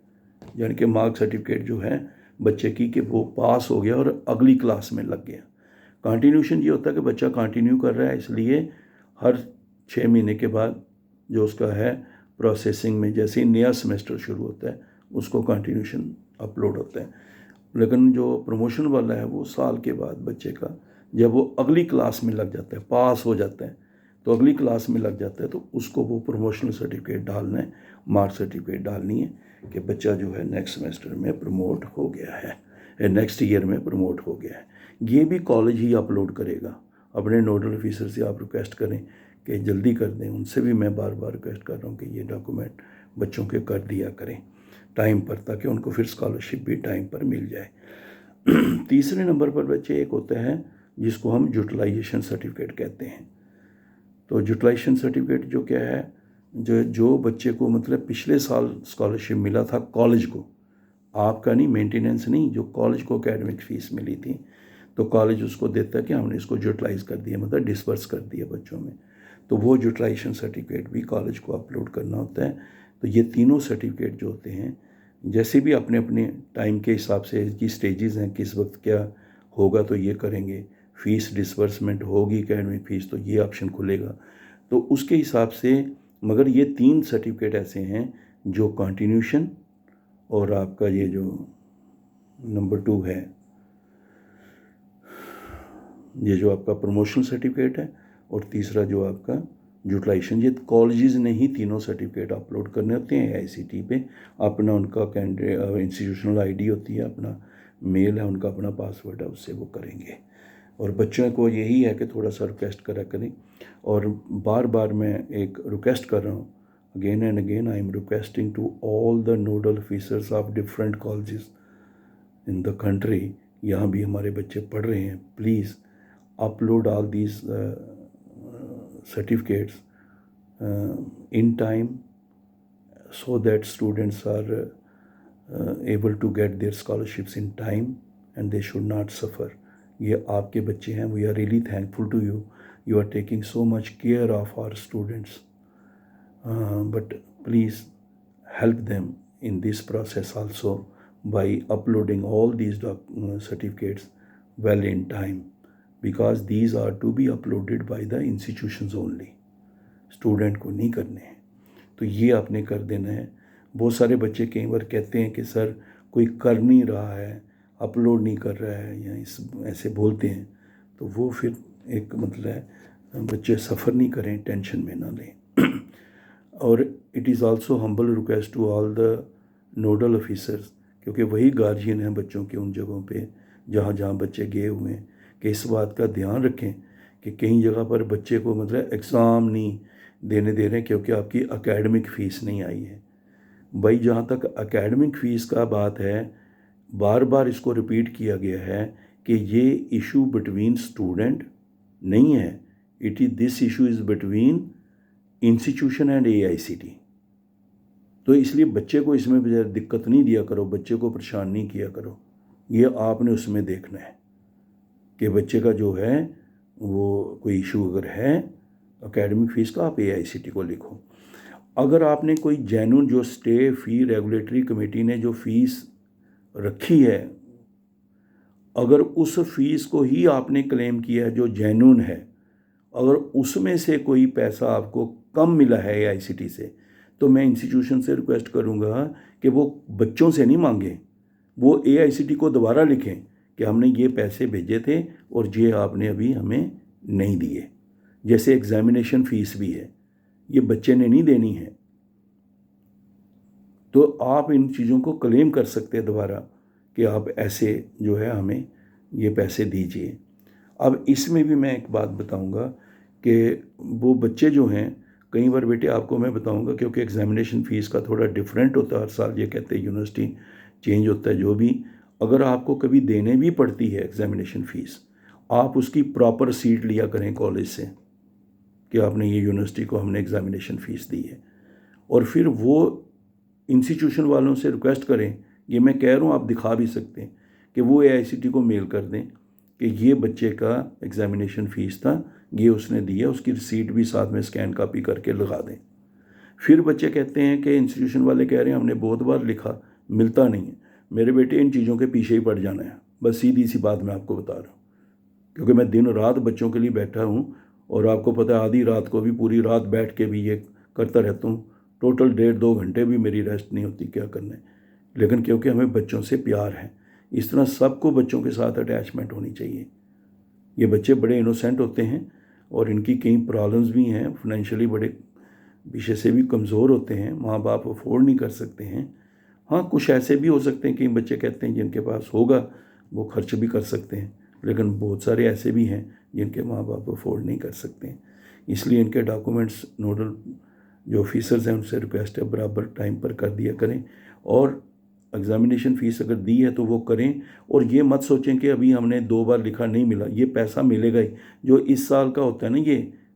यानी कि मार्क सर्टिफिकेट जो है बच्चे की कि वो पास हो गया और अगली क्लास में लग गया। कंटिन्यूशन ये होता है कि बच्चा कंटिन्यू कर रहा है, इसलिए हर 6 महीने के बाद जो उसका है प्रोसेसिंग में जैसे ही नया सेमेस्टर शुरू होता है उसको कंटिन्यूशन अपलोड होता है। लेकिन जो प्रमोशन वाला है वो साल के बाद बच्चे का जब वो अगली क्लास में लग जाता है, पास हो जाता है, तो अगली क्लास में लग जाता है तो उसको वो प्रमोशनल सर्टिफिकेट डालना है, मार्क सर्टिफिकेट डालनी है कि बच्चा जो है नेक्स्ट सेमेस्टर में प्रमोट हो गया है, नेक्स्ट ईयर में प्रमोट हो गया है। ये भी कॉलेज ही अपलोड करेगा। अपने नोडल ऑफिसर से आप रिक्वेस्ट करें कि जल्दी कर दें, उनसे भी मैं बार बार रिक्वेस्ट कर रहा हूँ कि ये डॉक्यूमेंट बच्चों के कर दिया करें टाइम पर, ताकि उनको फिर स्कॉलरशिप भी टाइम पर मिल जाए। तीसरे नंबर पर बच्चे एक होते हैं जिसको हम यूटिलाइजेशन सर्टिफिकेट कहते हैं। तो यूटिलाइजेशन सर्टिफिकेट जो क्या है, जो बच्चे को मतलब पिछले साल स्कॉलरशिप मिला था कॉलेज को, आपका नहीं, मेंटेनेंस नहीं, जो कॉलेज को एकेडमिक फ़ीस मिली थी, तो कॉलेज उसको देता है कि हमने इसको यूटिलाइज कर दिया, मतलब डिस्पर्स कर दिया बच्चों में, तो वो यूटिलाइजेशन सर्टिफिकेट भी कॉलेज को अपलोड करना होता है। तो ये तीनों सर्टिफिकेट जो होते हैं जैसे भी अपने अपने टाइम के हिसाब से इसकी स्टेजेस हैं, किस वक्त क्या होगा तो ये करेंगे, फ़ीस डिसबर्समेंट होगी एकेडमिक फ़ीस तो ये ऑप्शन खुलेगा, तो उसके हिसाब से। मगर ये 3 सर्टिफिकेट ऐसे हैं जो कंटिन्यूशन और आपका ये जो नंबर 2 है, ये जो आपका प्रमोशनल सर्टिफिकेट है, और तीसरा जो आपका यूटिलाइजेशन, ये कॉलेजेस ने ही तीनों सर्टिफिकेट अपलोड करने होते हैं AICTE पे। अपना उनका कैंडिडेट इंस्टीट्यूशनल ID होती है, अपना मेल है, उनका अपना पासवर्ड है, उससे वो करेंगे। और बच्चों को यही है कि थोड़ा सा रिक्वेस्ट करा करें, और बार बार मैं एक रिक्वेस्ट कर रहा हूँ, again and again I am requesting to all the nodal officers of different colleges in the country, यहाँ भी हमारे बच्चे पढ़ रहे हैं, please upload all these certificates in time so that students are able to get their scholarships in time and they should not suffer. ये आपके बच्चे हैं, we are really thankful to you. You are taking so much care of our students, but please help them in this process also by uploading all these certificates well in time, because these are to be uploaded by the institutions only, student को नहीं करने हैं। तो ये आपने कर देना है। बहुत सारे बच्चे कई बार कहते हैं कि सर कोई कर नहीं रहा है, अपलोड नहीं कर रहा है, या ऐसे बोलते हैं, तो वो फिर एक मतलब है बच्चे सफ़र नहीं करें, टेंशन में ना लें। और it is also humble request to all the nodal officers, क्योंकि वही गार्जियन हैं बच्चों के उन जगहों पे जहाँ जहाँ बच्चे गए हुए हैं, कि इस बात का ध्यान रखें कि कई जगह पर बच्चे को मतलब एग्ज़ाम नहीं देने दे रहे हैं क्योंकि आपकी एकेडमिक फ़ीस नहीं आई है। भाई जहाँ तक एकेडमिक फ़ीस का बात है, बार बार इसको रिपीट किया गया है कि ये इशू बिटवीन स्टूडेंट नहीं है, this issue is between institution and AICTE। तो इसलिए बच्चे को इसमें दिक्कत नहीं दिया करो, बच्चे को परेशान नहीं किया करो, ये आपने उसमें देखना है कि बच्चे का जो है वो कोई इशू अगर है एकेडमिक फ़ीस का, आप AICTE को लिखो। अगर आपने कोई जेन्युइन जो स्टे फ़ी रेगुलेटरी कमेटी ने जो फ़ीस रखी है, अगर उस फ़ीस को ही आपने क्लेम किया है जो जेन्युइन है, अगर उसमें से कोई पैसा आपको कम मिला है एआईसीटी से, तो मैं इंस्टीट्यूशन से रिक्वेस्ट करूँगा कि वो बच्चों से नहीं मांगें, वो एआईसीटी को दोबारा लिखें कि हमने ये पैसे भेजे थे और ये आपने अभी हमें नहीं दिए। जैसे एग्ज़ामिनेशन फ़ीस भी है, ये बच्चे ने नहीं देनी है, तो आप इन चीज़ों को क्लेम कर सकते हैं दोबारा कि आप ऐसे जो है हमें ये पैसे दीजिए। अब इसमें भी मैं एक बात बताऊंगा कि वो बच्चे जो हैं, कई बार बेटे आपको मैं बताऊंगा, क्योंकि एग्ज़ामिनेशन फ़ीस का थोड़ा डिफरेंट होता है हर साल, ये कहते हैं यूनिवर्सिटी चेंज होता है, जो भी अगर आपको कभी देने भी पड़ती है एग्ज़ामिनेशन फ़ीस, आप उसकी प्रॉपर सीट लिया करें कॉलेज से कि आपने ये यूनिवर्सिटी को हमने एग्ज़ामिनेशन फ़ीस दी है, और फिर वो इंस्टीट्यूशन वालों से रिक्वेस्ट करें, ये मैं कह रहा हूँ आप दिखा भी सकते हैं कि वो एआईसीटी को मेल कर दें कि ये बच्चे का एग्ज़ामिनेशन फ़ीस था, ये उसने दिया, उसकी रिसीट भी साथ में स्कैन कापी करके लगा दें। फिर बच्चे कहते हैं कि इंस्टीट्यूशन वाले कह रहे हैं हमने बहुत बार लिखा, मिलता नहीं है। मेरे बेटे इन चीज़ों के पीछे ही पड़ जाना है, बस सीधी सी बात मैं आपको बता रहा हूँ, क्योंकि मैं दिन रात बच्चों के लिए बैठा हूँ, और आपको पता है आधी रात को भी पूरी रात बैठ के भी ये करता रहता हूँ, टोटल 1.5-2 घंटे भी मेरी रेस्ट नहीं होती क्या करने, लेकिन क्योंकि हमें बच्चों से प्यार है। इस तरह सबको बच्चों के साथ अटैचमेंट होनी चाहिए। ये बच्चे बड़े इनोसेंट होते हैं और इनकी कई प्रॉब्लम्स भी हैं, फाइनेंशियली बड़े विषय से भी कमज़ोर होते हैं, माँ बाप अफोर्ड नहीं कर सकते हैं। हाँ, कुछ ऐसे भी हो सकते हैं, कई बच्चे कहते हैं जिनके पास होगा वो खर्च भी कर सकते हैं, लेकिन बहुत सारे ऐसे भी हैं जिनके माँ बाप अफोर्ड नहीं कर सकते हैं। इसलिए इनके डॉक्यूमेंट्स नोडल जो ऑफिसर्स हैं उनसे रिक्वेस्ट है बराबर टाइम पर कर दिया करें, और एग्ज़ामिनेशन फ़ीस अगर दी है तो वो करें। और ये मत सोचें कि अभी हमने 2 बार लिखा नहीं मिला, ये पैसा मिलेगा ही। जो इस साल का होता है ना ये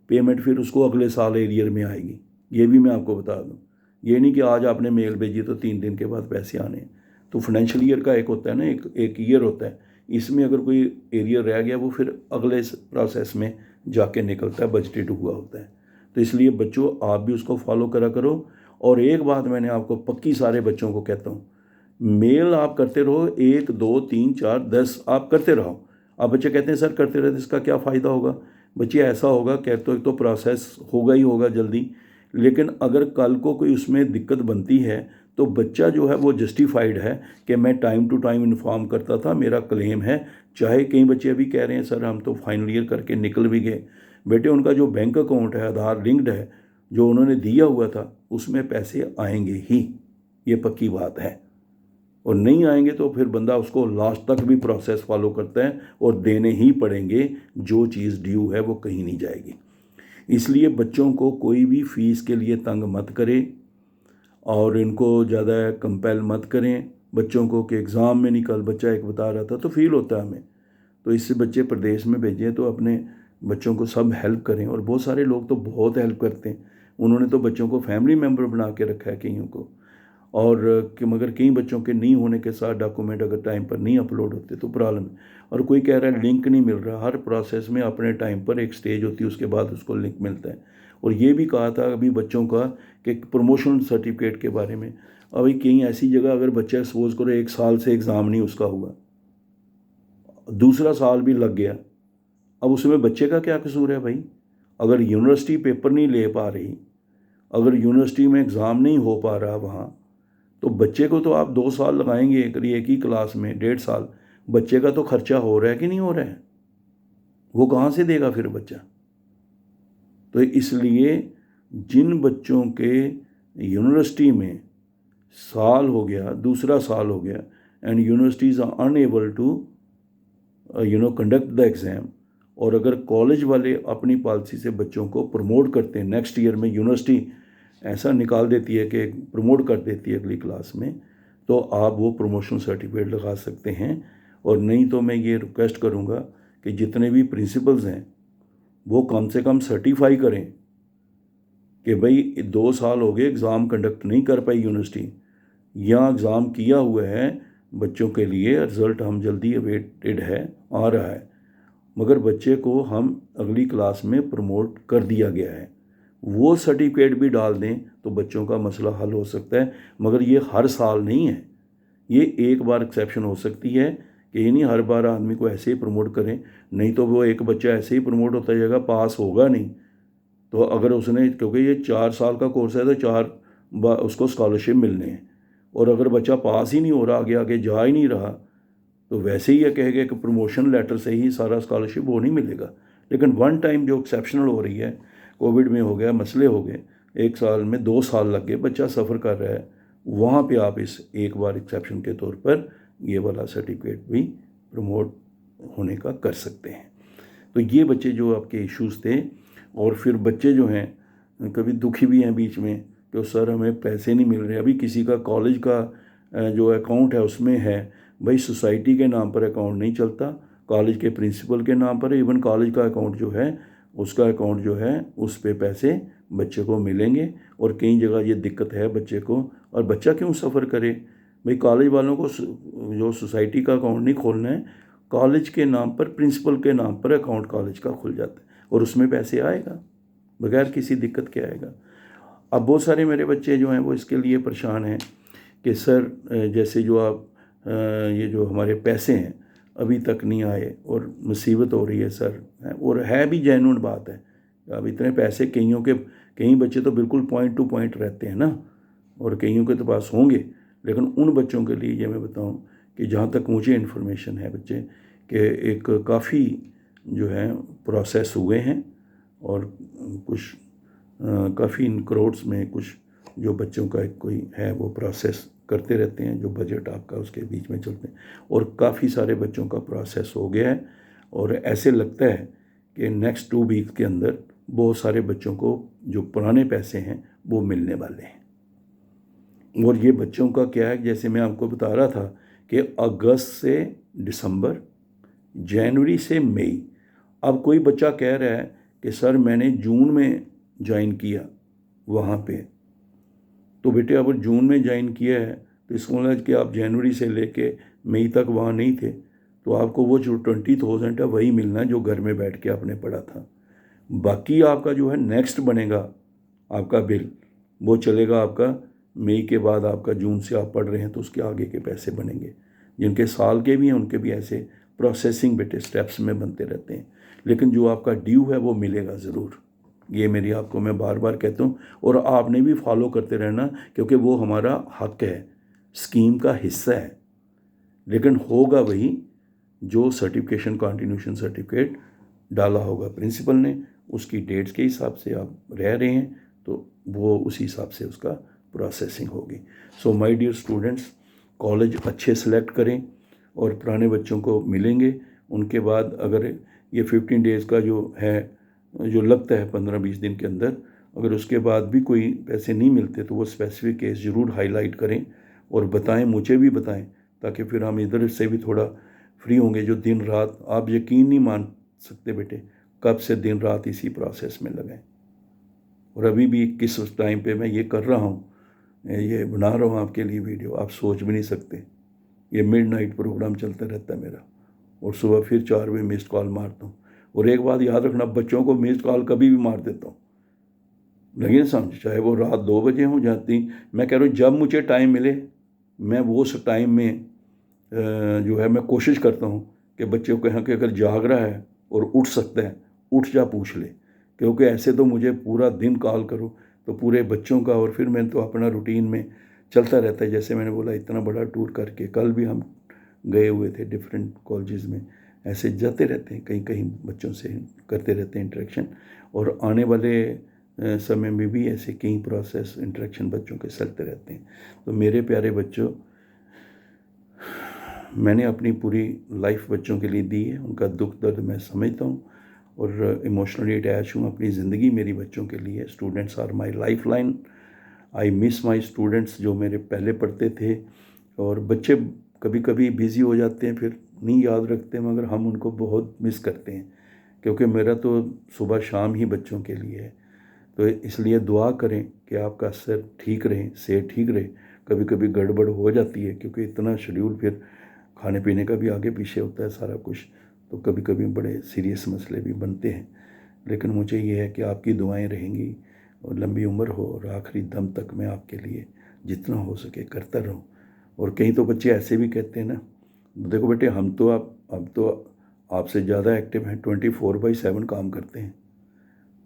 पेमेंट, फिर उसको अगले साल एरियर में आएगी, ये भी मैं आपको बता दूँ। ये नहीं कि आज आपने मेल भेजी तो 3 दिन के बाद पैसे आने हैं। तो फाइनेंशियल ईयर का एक होता है ना, एक ईयर होता है, इसमें अगर कोई एरियर रह गया वो फिर अगले प्रोसेस में जाके निकलता है, बजटेड हुआ होता है। तो इसलिए बच्चों आप भी उसको फॉलो करा करो। और एक बात मैंने आपको पक्की सारे बच्चों को कहता हूँ, मेल आप करते रहो, 1 2 3 4 10 आप करते रहो। अब बच्चे कहते हैं सर करते रहते इसका क्या फ़ायदा होगा। बच्चे ऐसा होगा कि तो प्रोसेस होगा ही होगा जल्दी, लेकिन अगर कल को कोई उसमें दिक्कत बनती है तो बच्चा जो है वो जस्टिफाइड है कि मैं टाइम टू टाइम इन्फॉर्म करता था, मेरा क्लेम है। चाहे कई बच्चे अभी कह रहे हैं सर हम तो फाइनल ईयर करके निकल भी गए, बेटे उनका जो बैंक अकाउंट है आधार लिंक्ड है, जो उन्होंने दिया हुआ था उसमें पैसे आएंगे ही, ये पक्की बात है। और नहीं आएंगे तो फिर बंदा उसको लास्ट तक भी प्रोसेस फॉलो करता है और देने ही पड़ेंगे, जो चीज़ ड्यू है वो कहीं नहीं जाएगी। इसलिए बच्चों को कोई भी फ़ीस के लिए तंग मत करें और इनको ज़्यादा कंपेल मत करें बच्चों को कि एग्ज़ाम में निकल, बच्चा एक बता रहा था तो फील होता है हमें, तो इससे बच्चे प्रदेश में भेजें तो अपने बच्चों को सब हेल्प करें। और बहुत सारे लोग तो बहुत हेल्प करते हैं, उन्होंने तो बच्चों को फैमिली मेम्बर बना के रखा है कईयों को, और कि मगर कई बच्चों के नहीं होने के साथ डॉक्यूमेंट अगर टाइम पर नहीं अपलोड होते तो प्रॉब्लम है। और कोई कह रहा है लिंक नहीं मिल रहा, हर प्रोसेस में अपने टाइम पर एक स्टेज होती है उसके बाद उसको लिंक मिलता है। और ये भी कहा था अभी बच्चों का कि प्रमोशन सर्टिफिकेट के बारे में, अभी कहीं ऐसी जगह अगर बच्चा सपोज करो 1 साल से एग्ज़ाम नहीं उसका हुआ, दूसरा साल भी लग गया, अब उसमें बच्चे का क्या कसूर है भाई। अगर यूनिवर्सिटी पेपर नहीं ले पा रही, अगर यूनिवर्सिटी में एग्ज़ाम नहीं हो पा रहा वहाँ, तो बच्चे को तो आप 2 साल लगाएंगे एक ही क्लास में, 1.5 साल, बच्चे का तो खर्चा हो रहा है कि नहीं हो रहा है, वो कहाँ से देगा फिर बच्चा। तो इसलिए जिन बच्चों के यूनिवर्सिटी में साल हो गया, दूसरा साल हो गया, and universities are unable to conduct the exam, और अगर कॉलेज वाले अपनी पॉलिसी से बच्चों को प्रमोट करते हैं, नेक्स्ट ईयर में यूनिवर्सिटी ऐसा निकाल देती है कि प्रमोट कर देती है अगली क्लास में, तो आप वो प्रमोशन सर्टिफिकेट लगा सकते हैं। और नहीं तो मैं ये रिक्वेस्ट करूँगा कि जितने भी प्रिंसिपल्स हैं वो कम से कम सर्टिफाई करें कि भाई 2 साल हो गए एग्ज़ाम कंडक्ट नहीं कर पाई यूनिवर्सिटी, या एग्ज़ाम किया हुआ है बच्चों के लिए, रिज़ल्ट हम जल्दी अवेटेड है, आ रहा है, मगर बच्चे को हम अगली क्लास में प्रमोट कर दिया गया है, वो सर्टिफिकेट भी डाल दें तो बच्चों का मसला हल हो सकता है। मगर ये हर साल नहीं है, ये एक बार एक्सेप्शन हो सकती है कि ये नहीं हर बार आदमी को ऐसे ही प्रमोट करें, नहीं तो वो एक बच्चा ऐसे ही प्रमोट होता जाएगा, पास होगा नहीं। तो अगर उसने, क्योंकि ये 4 साल का कोर्स है तो 4 उसको स्कॉलरशिप मिलने हैं, और अगर बच्चा पास ही नहीं हो रहा, आगे आगे जा ही नहीं रहा, तो वैसे ही ये कहेगा कि प्रमोशन लेटर से ही सारा स्कॉलरशिप वो नहीं मिलेगा। लेकिन वन टाइम जो एक्सेप्शनल हो रही है, कोविड में हो गया, मसले हो गए, 1 साल में 2 साल लग गए, बच्चा सफ़र कर रहा है, वहाँ पे आप इस एक बार एक्सेप्शन के तौर पर ये वाला सर्टिफिकेट भी प्रमोट होने का कर सकते हैं। तो ये बच्चे जो आपके इश्यूज़ थे। और फिर बच्चे जो हैं कभी दुखी भी हैं बीच में कि सर हमें पैसे नहीं मिल रहे। अभी किसी का कॉलेज का जो अकाउंट है उसमें है, भाई सोसाइटी के नाम पर अकाउंट नहीं चलता, कॉलेज के प्रिंसिपल के नाम पर, इवन कॉलेज का अकाउंट जो है उसका अकाउंट जो है उस पे पैसे बच्चे को मिलेंगे। और कई जगह ये दिक्कत है बच्चे को, और बच्चा क्यों सफ़र करे, भाई कॉलेज वालों को जो सोसाइटी का अकाउंट नहीं खोलना है, कॉलेज के नाम पर, प्रिंसिपल के नाम पर अकाउंट कॉलेज का खुल जाता है और उसमें पैसे आएगा, बगैर किसी दिक्कत के आएगा। अब बहुत सारे मेरे बच्चे जो हैं वो इसके लिए परेशान हैं कि सर जैसे जो आप ये जो हमारे पैसे हैं अभी तक नहीं आए और मुसीबत हो रही है सर, और है भी जेन्युइन बात है। अब इतने पैसे कईयों के, कई बच्चे तो बिल्कुल पॉइंट टू पॉइंट रहते हैं ना, और कईयों के तो पास होंगे, लेकिन उन बच्चों के लिए ये मैं बताऊं कि जहाँ तक मुझे इन्फॉर्मेशन है बच्चे के एक काफ़ी जो है प्रोसेस हुए हैं, और कुछ काफ़ी इन करोड्स में कुछ जो बच्चों का एक कोई है वो प्रोसेस करते रहते हैं, जो बजट आपका उसके बीच में चलते हैं, और काफ़ी सारे बच्चों का प्रोसेस हो गया है। और ऐसे लगता है कि नेक्स्ट 2 वीक के अंदर बहुत सारे बच्चों को जो पुराने पैसे हैं वो मिलने वाले हैं। और ये बच्चों का क्या है, जैसे मैं आपको बता रहा था कि अगस्त से दिसंबर, जनवरी से मई। अब कोई बच्चा कह रहा है कि सर मैंने जून में ज्वाइन किया वहाँ पे, तो बेटे अगर जून में ज्वाइन किया है तो इसको मतलब कि आप जनवरी से लेके मई तक वहाँ नहीं थे, तो आपको वो जो 20,000 है वही मिलना है जो घर में बैठ के आपने पढ़ा था। बाकी आपका जो है नेक्स्ट बनेगा आपका बिल, वो चलेगा आपका मई के बाद, आपका जून से आप पढ़ रहे हैं तो उसके आगे के पैसे बनेंगे। जिनके साल के भी हैं उनके भी ऐसे प्रोसेसिंग बेटे स्टेप्स में बनते रहते हैं, लेकिन जो आपका ड्यू है वो मिलेगा ज़रूर। ये मेरी आपको मैं बार बार कहता हूँ, और आपने भी फॉलो करते रहना, क्योंकि वो हमारा हक है, स्कीम का हिस्सा है। लेकिन होगा वही जो सर्टिफिकेशन, कॉन्टिन्यूशन सर्टिफिकेट डाला होगा प्रिंसिपल ने, उसकी डेट्स के हिसाब से आप रह रहे हैं तो वो उसी हिसाब से उसका प्रोसेसिंग होगी। So my dear students, college अच्छे सेलेक्ट करें और पुराने बच्चों को मिलेंगे। उनके बाद अगर ये 15 डेज़ का जो है, जो लगता है 15-20 दिन के अंदर, अगर उसके बाद भी कोई पैसे नहीं मिलते तो वो स्पेसिफिक केस ज़रूर हाईलाइट करें और बताएं, मुझे भी बताएं, ताकि फिर हम इधर से भी थोड़ा फ्री होंगे। जो दिन रात, आप यकीन नहीं मान सकते बेटे, कब से दिन रात इसी प्रोसेस में लगे, और अभी भी किस टाइम पे मैं ये कर रहा हूँ, ये बना रहा हूँ आपके लिए वीडियो, आप सोच भी नहीं सकते। ये मिडनाइट प्रोग्राम चलता रहता है मेरा, और सुबह फिर 4 बजे मिस्ड कॉल मारता हूँ। और एक बात याद रखना, बच्चों को मिस्ड कॉल कभी भी मार देता हूँ, लगे समझ, चाहे वो रात 2 बजे हो जाती। मैं कह रहा हूँ जब मुझे टाइम मिले मैं वो उस टाइम में जो है मैं कोशिश करता हूँ कि बच्चे को कहें कि अगर जाग रहा है और उठ सकता है, उठ जा पूछ ले, क्योंकि ऐसे तो मुझे पूरा दिन कॉल करो तो पूरे बच्चों का, और फिर मैं तो अपना रूटीन में चलता रहता है। जैसे मैंने बोला, इतना बड़ा टूर करके कल भी हम गए हुए थे डिफरेंट कॉलेजेस में, ऐसे जाते रहते हैं, कहीं कहीं बच्चों से करते रहते हैं इंटरेक्शन, और आने वाले समय में भी ऐसे कई प्रोसेस इंटरेक्शन बच्चों के चलते रहते हैं। तो मेरे प्यारे बच्चों, मैंने अपनी पूरी लाइफ बच्चों के लिए दी है, उनका दुख दर्द मैं समझता हूँ और इमोशनली अटैच हूँ। अपनी ज़िंदगी मेरी बच्चों के लिए, students are my lifeline. I miss my students जो मेरे पहले पढ़ते थे। और बच्चे कभी कभी बिज़ी हो जाते हैं, फिर नहीं याद रखते, मगर हम उनको बहुत मिस करते हैं, क्योंकि मेरा तो सुबह शाम ही बच्चों के लिए है। तो इसलिए दुआ करें कि आपका सर ठीक रहे, सेहत ठीक रहे। कभी कभी गड़बड़ हो जाती है, क्योंकि इतना शेड्यूल, फिर खाने पीने का भी आगे पीछे होता है सारा कुछ, तो कभी कभी बड़े सीरियस मसले भी बनते हैं। लेकिन मुझे ये है कि आपकी दुआएं रहेंगी और लंबी उम्र हो, और आखिरी दम तक मैं आपके लिए जितना हो सके करता रहूं। और कहीं तो बच्चे ऐसे भी कहते हैं ना, देखो बेटे, हम तो अब तो आपसे ज़्यादा एक्टिव हैं, 24/7 काम करते हैं।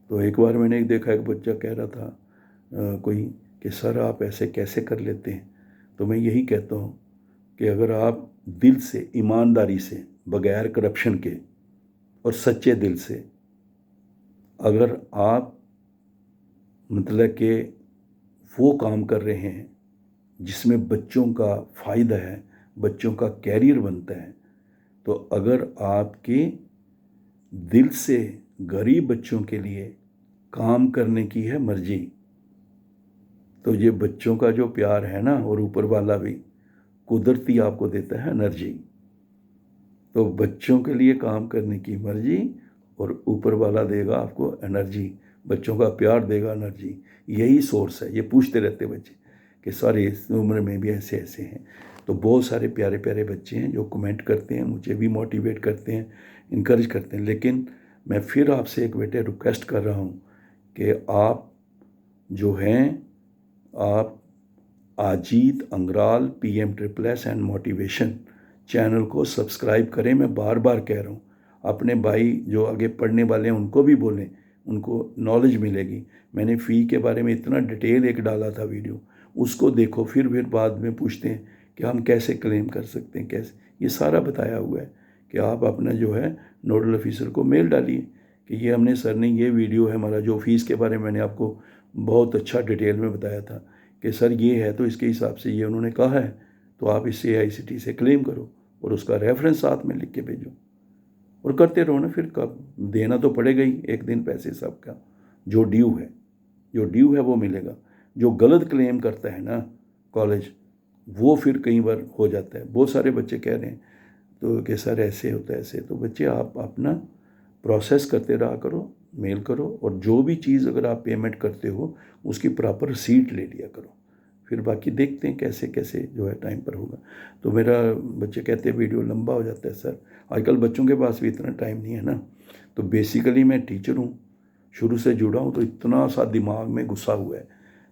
तो एक बार मैंने एक देखा, एक बच्चा कह रहा था कोई कि सर आप ऐसे कैसे कर लेते हैं। तो मैं यही कहता हूँ कि अगर आप दिल से, ईमानदारी से, बगैर करप्शन के और सच्चे दिल से अगर आप मतलब कि वो काम कर रहे हैं जिसमें बच्चों का फ़ायदा है, बच्चों का कैरियर बनता है, तो अगर आपके दिल से गरीब बच्चों के लिए काम करने की है मर्जी, तो ये बच्चों का जो प्यार है ना, और ऊपर वाला भी कुदरती आपको देता है एनर्जी। तो बच्चों के लिए काम करने की मर्जी और ऊपर वाला देगा आपको एनर्जी, बच्चों का प्यार देगा एनर्जी। यही सोर्स है। ये पूछते रहते बच्चे कि सर इस उम्र में भी ऐसे ऐसे हैं। तो बहुत सारे प्यारे प्यारे बच्चे हैं जो कमेंट करते हैं, मुझे भी मोटिवेट करते हैं, इनकरेज करते हैं। लेकिन मैं फिर आपसे एक बेटे रिक्वेस्ट कर रहा हूँ कि आप जो हैं, आप Ajeet Angral PM SSS and motivation channel को सब्सक्राइब करें। मैं बार बार कह रहा हूँ, अपने भाई जो आगे पढ़ने वाले हैं उनको भी बोलें, उनको नॉलेज मिलेगी। मैंने फ़ी के बारे में इतना डिटेल एक डाला था वीडियो, उसको देखो। फिर बाद में पूछते हैं कि हम कैसे क्लेम कर सकते हैं, कैसे, ये सारा बताया हुआ है कि आप अपना जो है नोडल ऑफिसर को मेल डालिए कि ये हमने सर ने, ये वीडियो है हमारा, जो फ़ीस के बारे में मैंने आपको बहुत अच्छा डिटेल में बताया था कि सर ये है तो इसके हिसाब से ये उन्होंने कहा है, तो आप इससे AICTE से क्लेम करो और उसका रेफरेंस साथ में लिख के भेजो और करते रहो ना। फिर कब देना तो पड़ेगा ही एक दिन पैसे सबका, जो ड्यू है वो मिलेगा। जो गलत क्लेम करता है ना कॉलेज, वो फिर कई बार हो जाता है। बहुत सारे बच्चे कह रहे हैं तो कि सर ऐसे होता है ऐसे। तो बच्चे आप अपना प्रोसेस करते रहा करो, मेल करो, और जो भी चीज़ अगर आप पेमेंट करते हो उसकी प्रॉपर रिसीट ले लिया करो। फिर बाकी देखते हैं कैसे कैसे जो है टाइम पर होगा। तो मेरा बच्चे कहते हैं वीडियो लंबा हो जाता है सर, आजकल बच्चों के पास भी इतना टाइम नहीं है ना। तो बेसिकली मैं टीचर हूँ, शुरू से जुड़ा हूँ, तो इतना सा दिमाग में घुसा हुआ है,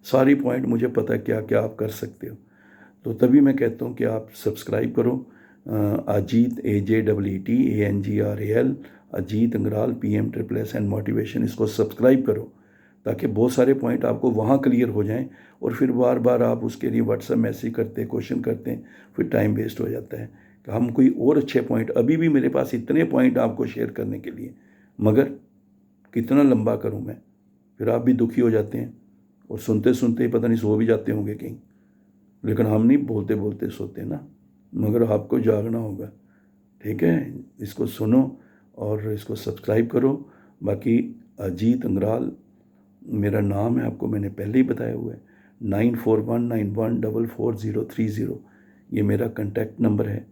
सारी पॉइंट मुझे पता है क्या क्या आप कर सकते हो। तो तभी मैं कहता हूँ कि आप सब्सक्राइब करो Ajeet AJEETANGRAL, Ajeet Angral PM SSS and motivation, इसको सब्सक्राइब करो ताकि बहुत सारे पॉइंट आपको वहाँ क्लियर हो जाएं। और फिर बार बार आप उसके लिए व्हाट्सएप मैसेज करते, क्वेश्चन करते हैं, फिर टाइम वेस्ट हो जाता है कि हम कोई और अच्छे पॉइंट, अभी भी मेरे पास इतने पॉइंट आपको शेयर करने के लिए, मगर कितना लंबा करूँ मैं। फिर आप भी दुखी हो जाते हैं और सुनते सुनते ही पता नहीं सो भी जाते होंगे कहीं। लेकिन हम नहीं बोलते बोलते सोते ना, मगर आपको जागना होगा। ठीक है, इसको सुनो और इसको सब्सक्राइब करो। बाकी अजीत अंग्राल मेरा नाम है, आपको मैंने पहले ही बताया हुआ है। 9419144030 ये मेरा कॉन्टैक्ट नंबर है,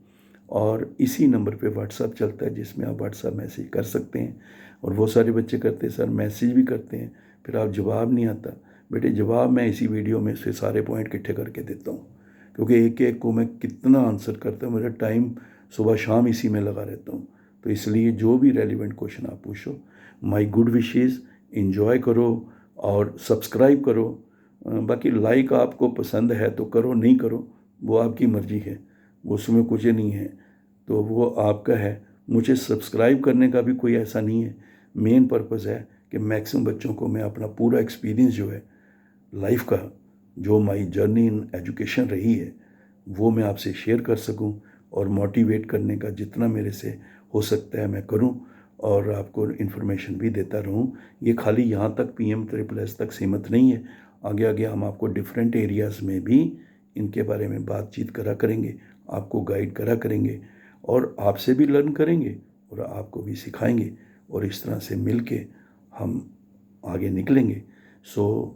और इसी नंबर पे व्हाट्सअप चलता है जिसमें आप व्हाट्सअप मैसेज कर सकते हैं। और वो सारे बच्चे करते हैं सर मैसेज भी करते हैं, फिर आप जवाब नहीं आता। बेटे जवाब मैं इसी वीडियो में से सारे पॉइंट इकट्ठे करके देता हूँ, क्योंकि एक एक को मैं कितना आंसर करता हूँ, मेरा टाइम सुबह शाम इसी में लगा रहता हूँ। तो इसलिए जो भी रेलिवेंट क्वेश्चन आप पूछो, माई गुड विशेज़, इन्जॉय करो और सब्सक्राइब करो। बाकी लाइक आपको पसंद है तो करो, नहीं करो वो आपकी मर्ज़ी है, वो उसमें कुछ नहीं है, तो वो आपका है। मुझे सब्सक्राइब करने का भी कोई ऐसा नहीं है। मेन पर्पज़ है कि मैक्सिमम बच्चों को मैं अपना पूरा एक्सपीरियंस जो है लाइफ का, जो माई जर्नी इन एजुकेशन रही है, वो मैं आपसे शेयर कर सकूं, और मोटिवेट करने का जितना मेरे से हो सकता है मैं करूं, और आपको इन्फॉर्मेशन भी देता रहूं। ये खाली यहाँ तक PM SSS तक सीमित नहीं है, आगे आगे हम आपको डिफरेंट एरियाज़ में भी इनके बारे में बातचीत करा करेंगे, आपको गाइड करा करेंगे, और आपसे भी लर्न करेंगे और आपको भी सिखाएंगे, और इस तरह से मिल के हम आगे निकलेंगे। So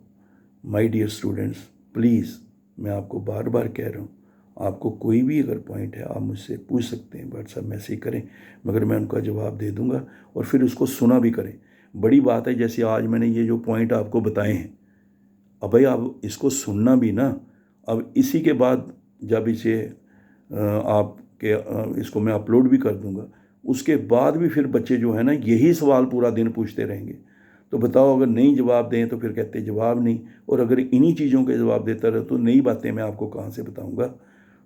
my dear students, please मैं आपको बार बार कह रहा हूँ, आपको कोई भी अगर पॉइंट है आप मुझसे पूछ सकते हैं, व्हाट्सएप मैसेज करें, मगर मैं उनका जवाब दे दूंगा। और फिर उसको सुना भी करें। बड़ी बात है, जैसे आज मैंने ये जो पॉइंट आपको बताए हैं, अब भाई आप इसको सुनना भी ना। अब इसी के बाद जब इसे इसको मैं अपलोड भी कर दूंगा, उसके बाद भी फिर बच्चे जो है ना यही सवाल पूरा दिन पूछते रहेंगे। तो बताओ, अगर नहीं जवाब दें तो फिर कहते जवाब नहीं, और अगर इन्हीं चीज़ों के जवाब देता रहे तो नई बातें मैं आपको कहाँ से बताऊँगा।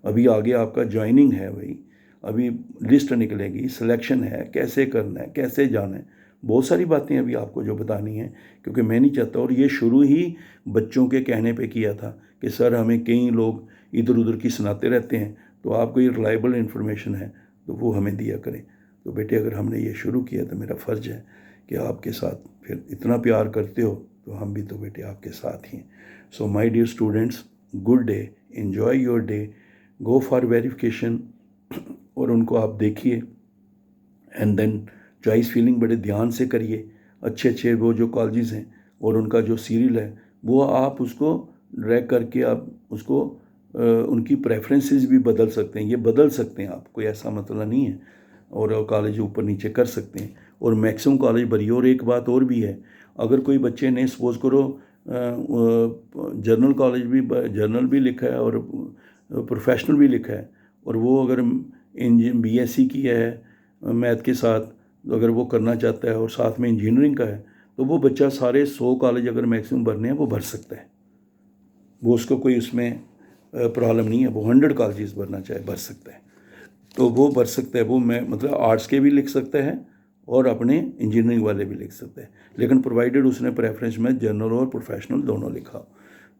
अभी आगे आपका ज्वाइनिंग है भाई, अभी लिस्ट निकलेगी, सिलेक्शन है, कैसे करना है, कैसे जाना है, बहुत सारी बातें अभी आपको जो बतानी है, क्योंकि मैं नहीं चाहता। और ये शुरू ही बच्चों के कहने पे किया था कि सर हमें कई लोग इधर उधर की सुनाते रहते हैं, तो आपको ये रिलायबल इन्फॉर्मेशन है तो वो हमें दिया करें। तो बेटे अगर हमने ये शुरू किया तो मेरा फ़र्ज़ है कि आपके साथ फिर इतना प्यार करते हो तो हम भी तो बेटे आपके साथ ही हैं। So my dear students, good day, enjoy your day, go for verification और उनको आप देखिए एंड देन चॉइस फीलिंग बड़े ध्यान से करिए। अच्छे अच्छे वो जो कॉलेजेस हैं और उनका जो सीरियल है वो आप उसको ड्रैग करके आप उसको उनकी प्रेफरेंसेस भी बदल सकते हैं, ये बदल सकते हैं आप, कोई ऐसा मतलब नहीं है। और कॉलेज ऊपर नीचे कर सकते हैं और मैक्सिमम कॉलेज भरिए। और एक बात और भी है, अगर कोई बच्चे ने सपोज़ करो जर्नल कॉलेज भी, जर्नल भी लिखा है और प्रोफेशनल भी लिखा है, और वो अगर बीएससी की है मैथ के साथ, तो अगर वो करना चाहता है और साथ में इंजीनियरिंग का है, तो वो बच्चा सारे 100 कॉलेज अगर मैक्सिमम भरने हैं वो भर सकता है। वो उसको कोई उसमें प्रॉब्लम नहीं है, वो 100 कॉलेजेस भरना चाहे भर सकता है, तो वो भर सकता है। वो मैं मतलब आर्ट्स के भी लिख सकता है और अपने इंजीनियरिंग वाले भी लिख सकते हैं, लेकिन प्रोवाइडेड उसने प्रेफरेंस में जनरल और प्रोफेशनल दोनों लिखा,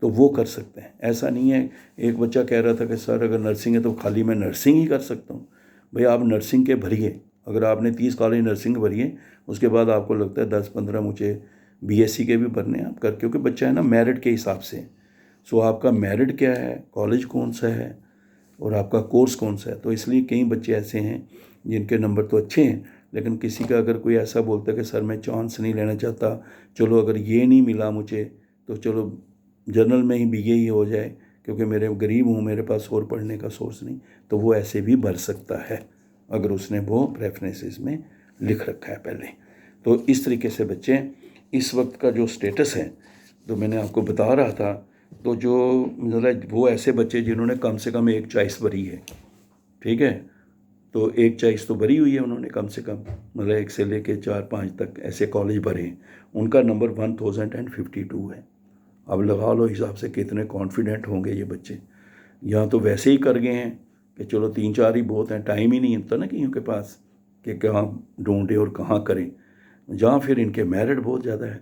तो वो कर सकते हैं। ऐसा नहीं है, एक बच्चा कह रहा था कि सर अगर नर्सिंग है तो खाली मैं नर्सिंग ही कर सकता हूँ। भाई आप नर्सिंग के भरिए, अगर आपने 30 कॉलेज नर्सिंग भरिए, उसके बाद आपको लगता है 10-15 मुझे बीएससी के भी भरने आप कर, क्योंकि बच्चा है ना मेरिट के हिसाब से। सो आपका मेरिट क्या है, कॉलेज कौन सा है और आपका कोर्स कौन सा है। तो इसलिए कई बच्चे ऐसे हैं जिनके नंबर तो अच्छे हैं, लेकिन किसी का अगर कोई ऐसा बोलता है कि सर मैं चांस नहीं लेना चाहता, चलो अगर ये नहीं मिला मुझे तो चलो जर्नल में ही बीए ही हो जाए, क्योंकि मेरे गरीब हूँ, मेरे पास और पढ़ने का सोर्स नहीं, तो वो ऐसे भी भर सकता है अगर उसने वो प्रेफरेंसेस में लिख रखा है पहले। तो इस तरीके से बच्चे इस वक्त का जो स्टेटस है तो मैंने आपको बता रहा था, तो जो मतलब वो ऐसे बच्चे जिन्होंने कम से कम एक चॉइस भरी है, ठीक है, तो एक चॉइस तो भरी हुई है उन्होंने कम से कम, मतलब 1 से लेके 4-5 तक ऐसे कॉलेज भरे हैं, उनका नंबर 1052 है। अब लगा लो हिसाब से कितने कॉन्फिडेंट होंगे ये बच्चे। यहाँ तो वैसे ही कर गए हैं कि चलो 3-4 ही बहुत हैं, टाइम ही नहीं होता ना कि उनके पास कि कहाँ ढूंढे और कहाँ करें, जहाँ फिर इनके मेरिट बहुत ज़्यादा है,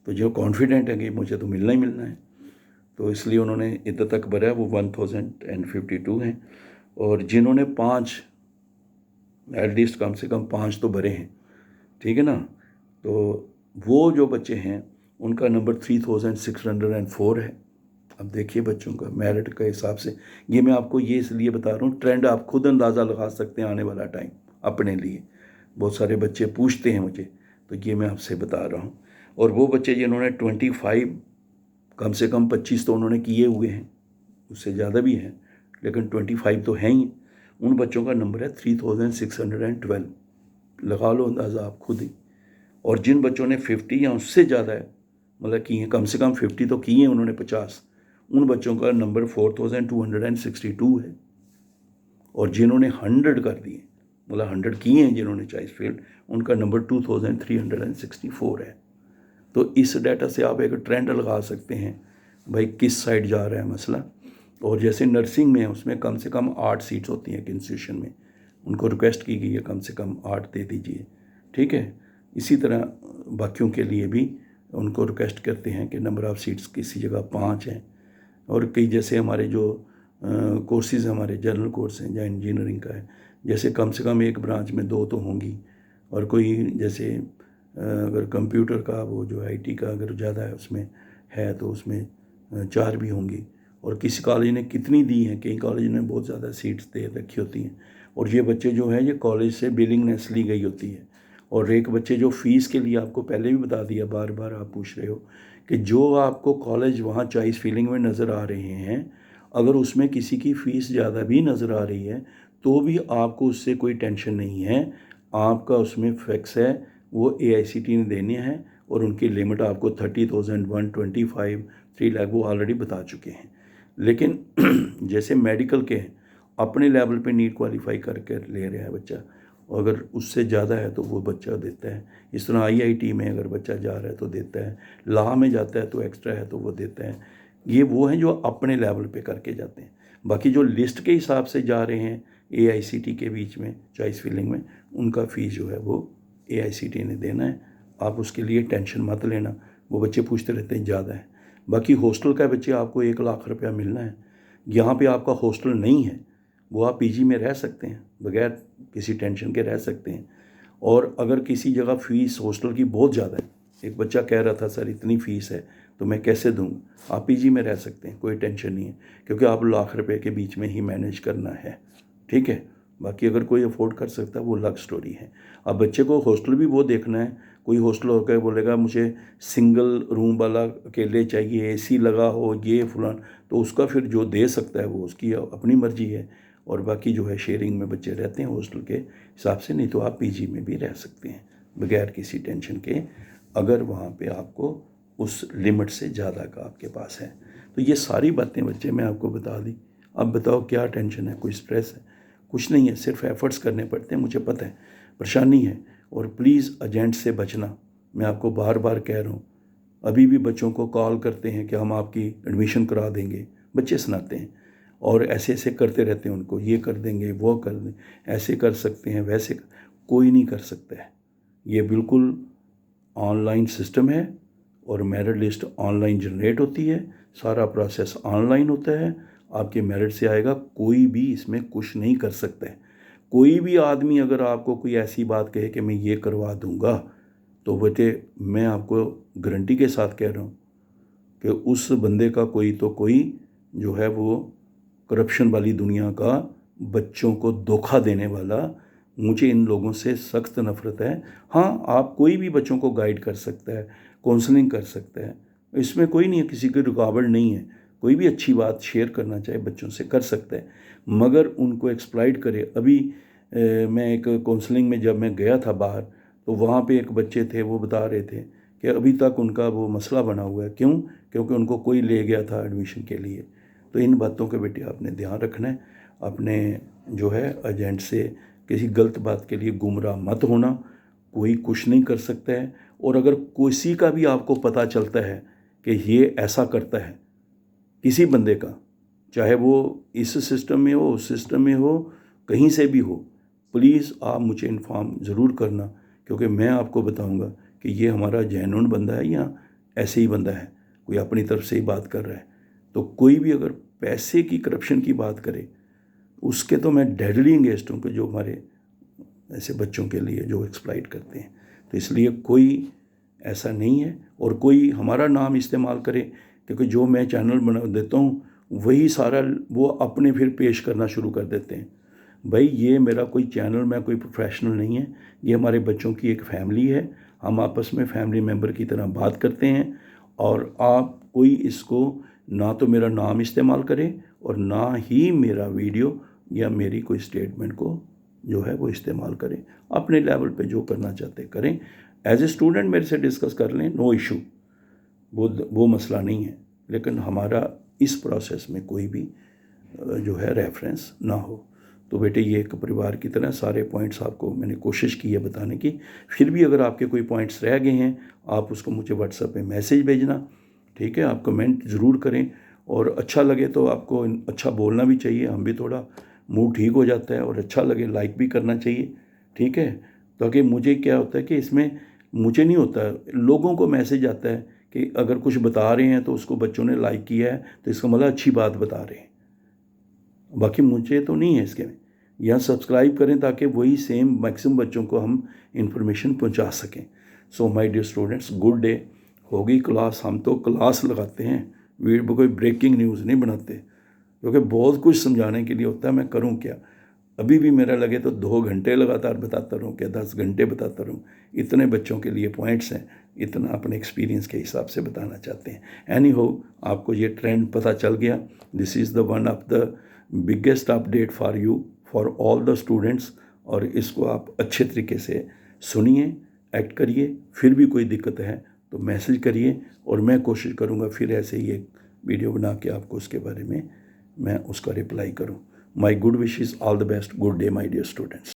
तो जो कॉन्फिडेंट है कि मुझे तो मिलना ही मिलना है, तो इसलिए उन्होंने इधर तक भरा, वो 1052 हैं। और जिन्होंने 5 एटलीस्ट कम से कम 5 तो भरे हैं, ठीक है ना, तो वो जो बच्चे हैं उनका नंबर 3604 है। अब देखिए बच्चों का मेरिट के हिसाब से, ये मैं आपको ये इसलिए बता रहा हूँ, ट्रेंड आप खुद अंदाज़ा लगा सकते हैं आने वाला टाइम अपने लिए। बहुत सारे बच्चे पूछते हैं मुझे, तो ये मैं आपसे बता रहा हूँ। और वो बच्चे जिन्होंने 25, कम से कम 25 तो उन्होंने किए हुए हैं, उससे ज़्यादा भी हैं, लेकिन 25 तो हैं ही, उन बच्चों का नंबर है 3612। लगा लो अंदाज़ा आप खुद ही। और जिन बच्चों ने 50 या उससे ज़्यादा है, मतलब किए हैं, कम से कम 50 तो किए हैं उन्होंने 50, उन बच्चों का नंबर 4262 है। और जिन्होंने 100 कर दिए, मतलब 100 किए हैं जिन्होंने चॉइस फील्ड, उनका नंबर 2364 है। तो इस डाटा से आप एक ट्रेंड लगा सकते हैं भाई किस साइड जा रहा है मसला। और जैसे नर्सिंग में है, उसमें कम से कम 8 सीट्स होती हैं एक इंस्टीट्यूशन में, उनको रिक्वेस्ट की गई है कम से कम 8 दे दीजिए, ठीक है। इसी तरह बाकियों के लिए भी उनको रिक्वेस्ट करते हैं कि नंबर ऑफ़ सीट्स किसी जगह 5 हैं। और कई जैसे हमारे जो कोर्सेज़ हमारे जनरल कोर्स हैं या इंजीनियरिंग का है, जैसे कम से कम एक ब्रांच में 2 तो होंगी, और कोई जैसे अगर कंप्यूटर का वो जो आईटी का अगर ज़्यादा है उसमें है तो उसमें 4 भी होंगी। और किसी कॉलेज ने कितनी दी हैं, कई कॉलेज ने बहुत ज़्यादा सीट्स दे रखी होती हैं। और ये बच्चे जो हैं ये कॉलेज से बिलिंगनेस ली गई होती है। और एक बच्चे जो फ़ीस के लिए आपको पहले भी बता दिया, बार बार आप पूछ रहे हो कि जो आपको कॉलेज वहाँ चॉइस फीलिंग में नज़र आ रहे हैं, अगर उसमें किसी की फ़ीस ज़्यादा भी नज़र आ रही है तो भी आपको उससे कोई टेंशन नहीं है, आपका उसमें फिक्स है, वो AICTE ने देने हैं। और उनकी लिमिट आपको 30,000, 125, 3 लाख वो ऑलरेडी बता चुके हैं। लेकिन जैसे मेडिकल के हैं, अपने लेवल पे नीट क्वालिफाई करके ले रहा है बच्चा, अगर उससे ज़्यादा है तो वो बच्चा देता है। इस तरह IIT में अगर बच्चा जा रहा है तो देता है, लॉ में जाता है तो एक्स्ट्रा है तो वो देता है। ये वो हैं जो अपने लेवल पे करके जाते हैं। बाकी जो लिस्ट के हिसाब से जा रहे हैं AICT के बीच में चॉइस फिलिंग में उनका फ़ीस जो है वो AICT ने देना है। आप उसके लिए टेंशन मत लेना। वो बच्चे पूछते रहते हैं ज़्यादा है। बाकी हॉस्टल का बच्चे आपको 1 लाख रुपया मिलना है। यहाँ पे आपका हॉस्टल नहीं है, वो आप PG में रह सकते हैं, बगैर किसी टेंशन के रह सकते हैं। और अगर किसी जगह फ़ीस हॉस्टल की बहुत ज़्यादा है, एक बच्चा कह रहा था सर इतनी फ़ीस है तो मैं कैसे दूँगा, आप PG में रह सकते हैं, कोई टेंशन नहीं है, क्योंकि आप लाख रुपए के बीच में ही मैनेज करना है। ठीक है। बाकी अगर कोई अफोर्ड कर सकता है वो अलग स्टोरी है। अब बच्चे को हॉस्टल भी वो देखना है। कोई हॉस्टल होकर बोलेगा मुझे सिंगल रूम वाला अकेले चाहिए, AC लगा हो, ये फलान, तो उसका फिर जो दे सकता है वो उसकी अपनी मर्जी है। और बाकी जो है शेयरिंग में बच्चे रहते हैं हॉस्टल के हिसाब से, नहीं तो आप PG में भी रह सकते हैं बगैर किसी टेंशन के, अगर वहाँ पे आपको उस लिमिट से ज़्यादा का आपके पास है। तो ये सारी बातें बच्चे मैं आपको बता दी। अब बताओ क्या टेंशन है, कोई स्ट्रेस है? कुछ नहीं है, सिर्फ एफर्ट्स करने पड़ते हैं। मुझे पता है परेशानी है, और प्लीज़ एजेंट से बचना। मैं आपको बार बार कह रहा हूँ, अभी भी बच्चों को कॉल करते हैं कि हम आपकी एडमिशन करा देंगे, बच्चे सुनाते हैं और ऐसे ऐसे करते रहते हैं, उनको ये कर देंगे, वो कर दें, ऐसे कर सकते हैं, वैसे कोई नहीं कर सकता है। ये बिल्कुल ऑनलाइन सिस्टम है और मेरिट लिस्ट ऑनलाइन जनरेट होती है, सारा प्रोसेस ऑनलाइन होता है, आपके मेरिट से आएगा। कोई भी इसमें कुछ नहीं कर सकता है। कोई भी आदमी अगर आपको कोई ऐसी बात कहे कि मैं ये करवा दूंगा, तो बेटे मैं आपको गारंटी के साथ कह रहा हूँ कि उस बंदे का कोई जो है वो करप्शन वाली दुनिया का, बच्चों को धोखा देने वाला, मुझे इन लोगों से सख्त नफ़रत है। हाँ, आप कोई भी बच्चों को गाइड कर सकता है, काउंसलिंग कर सकता है, इसमें कोई नहीं है, किसी की रुकावट नहीं है। कोई भी अच्छी बात शेयर करना चाहे बच्चों से कर सकता है, मगर उनको एक्सप्लॉइट करे। अभी मैं एक काउंसलिंग में जब मैं गया था बाहर, तो वहाँ पे एक बच्चे थे, वो बता रहे थे कि अभी तक उनका वो मसला बना हुआ है। क्यों? क्योंकि उनको कोई ले गया था एडमिशन के लिए। तो इन बातों के बेटे आपने ध्यान रखना है। अपने जो है एजेंट से किसी गलत बात के लिए गुमराह मत होना। कोई कुछ नहीं कर सकता है। और अगर किसी का भी आपको पता चलता है कि ये ऐसा करता है, किसी बंदे का, चाहे वो इस सिस्टम में हो, उस सिस्टम में हो, कहीं से भी हो, प्लीज़ आप मुझे इन्फॉर्म ज़रूर करना, क्योंकि मैं आपको बताऊंगा कि ये हमारा जेन्युइन बंदा है या ऐसे ही बंदा है, कोई अपनी तरफ से ही बात कर रहा है। तो कोई भी अगर पैसे की करप्शन की बात करे, उसके तो मैं डेडली इंगेस्ट हूँ कि जो हमारे ऐसे बच्चों के लिए जो एक्सप्लॉइट करते हैं। तो इसलिए कोई ऐसा नहीं है, और कोई हमारा नाम इस्तेमाल करे, क्योंकि जो मैं चैनल बना देता हूँ वही सारा वो अपने फिर पेश करना शुरू कर देते हैं। भाई ये मेरा कोई चैनल, मैं कोई प्रोफेशनल नहीं है, ये हमारे बच्चों की एक फैमिली है। हम आपस में फैमिली मेम्बर की तरह बात करते हैं, और आप कोई इसको ना तो मेरा नाम इस्तेमाल करे और ना ही मेरा वीडियो या मेरी कोई स्टेटमेंट को जो है वो इस्तेमाल करें। अपने लेवल पे जो करना चाहते करें, एज ए स्टूडेंट मेरे से डिस्कस कर लें, नो इशू, वो मसला नहीं है। लेकिन हमारा इस प्रोसेस में कोई भी जो है रेफरेंस ना हो। तो बेटे ये एक परिवार की तरह सारे पॉइंट्स आपको मैंने कोशिश की है बताने की। फिर भी अगर आपके कोई पॉइंट्स रह गए हैं, आप उसको मुझे व्हाट्सएप पे मैसेज भेजना, ठीक है। आप कमेंट ज़रूर करें, और अच्छा लगे तो आपको अच्छा बोलना भी चाहिए, हम भी थोड़ा मूड ठीक हो जाता है, और अच्छा लगे लाइक भी करना चाहिए, ठीक है। ताकि मुझे क्या होता है कि इसमें मुझे नहीं होता, लोगों को मैसेज आता है कि अगर कुछ बता रहे हैं तो उसको बच्चों ने लाइक किया है तो इसका मतलब अच्छी बात बता रहे हैं। बाकी मुझे तो नहीं है इसके में। या सब्सक्राइब करें ताकि वही सेम मैक्सिमम बच्चों को हम इंफॉर्मेशन पहुंचा सकें। So my dear students, good day. होगी क्लास, हम तो क्लास लगाते हैं, वीडियो कोई ब्रेकिंग न्यूज़ नहीं बनाते, क्योंकि बहुत कुछ समझाने के लिए होता है। मैं करूं क्या, अभी भी मेरा लगे तो 2 घंटे लगातार बताता रहूं, क्या 10 घंटे बताता रहूं। इतने बच्चों के लिए पॉइंट्स हैं, इतना अपने एक्सपीरियंस के हिसाब से बताना चाहते हैं। एनी हो, आपको ये ट्रेंड पता चल गया। This is the one of the biggest update for you, for all the students. और इसको आप अच्छे तरीके से सुनिए, एक्ट करिए। फिर भी कोई दिक्कत है तो मैसेज करिए, और मैं कोशिश करूँगा फिर ऐसे ही एक वीडियो बना के आपको उसके बारे में मैं उसका रिप्लाई करूँ। My good wishes, all the best. Good day, my dear students.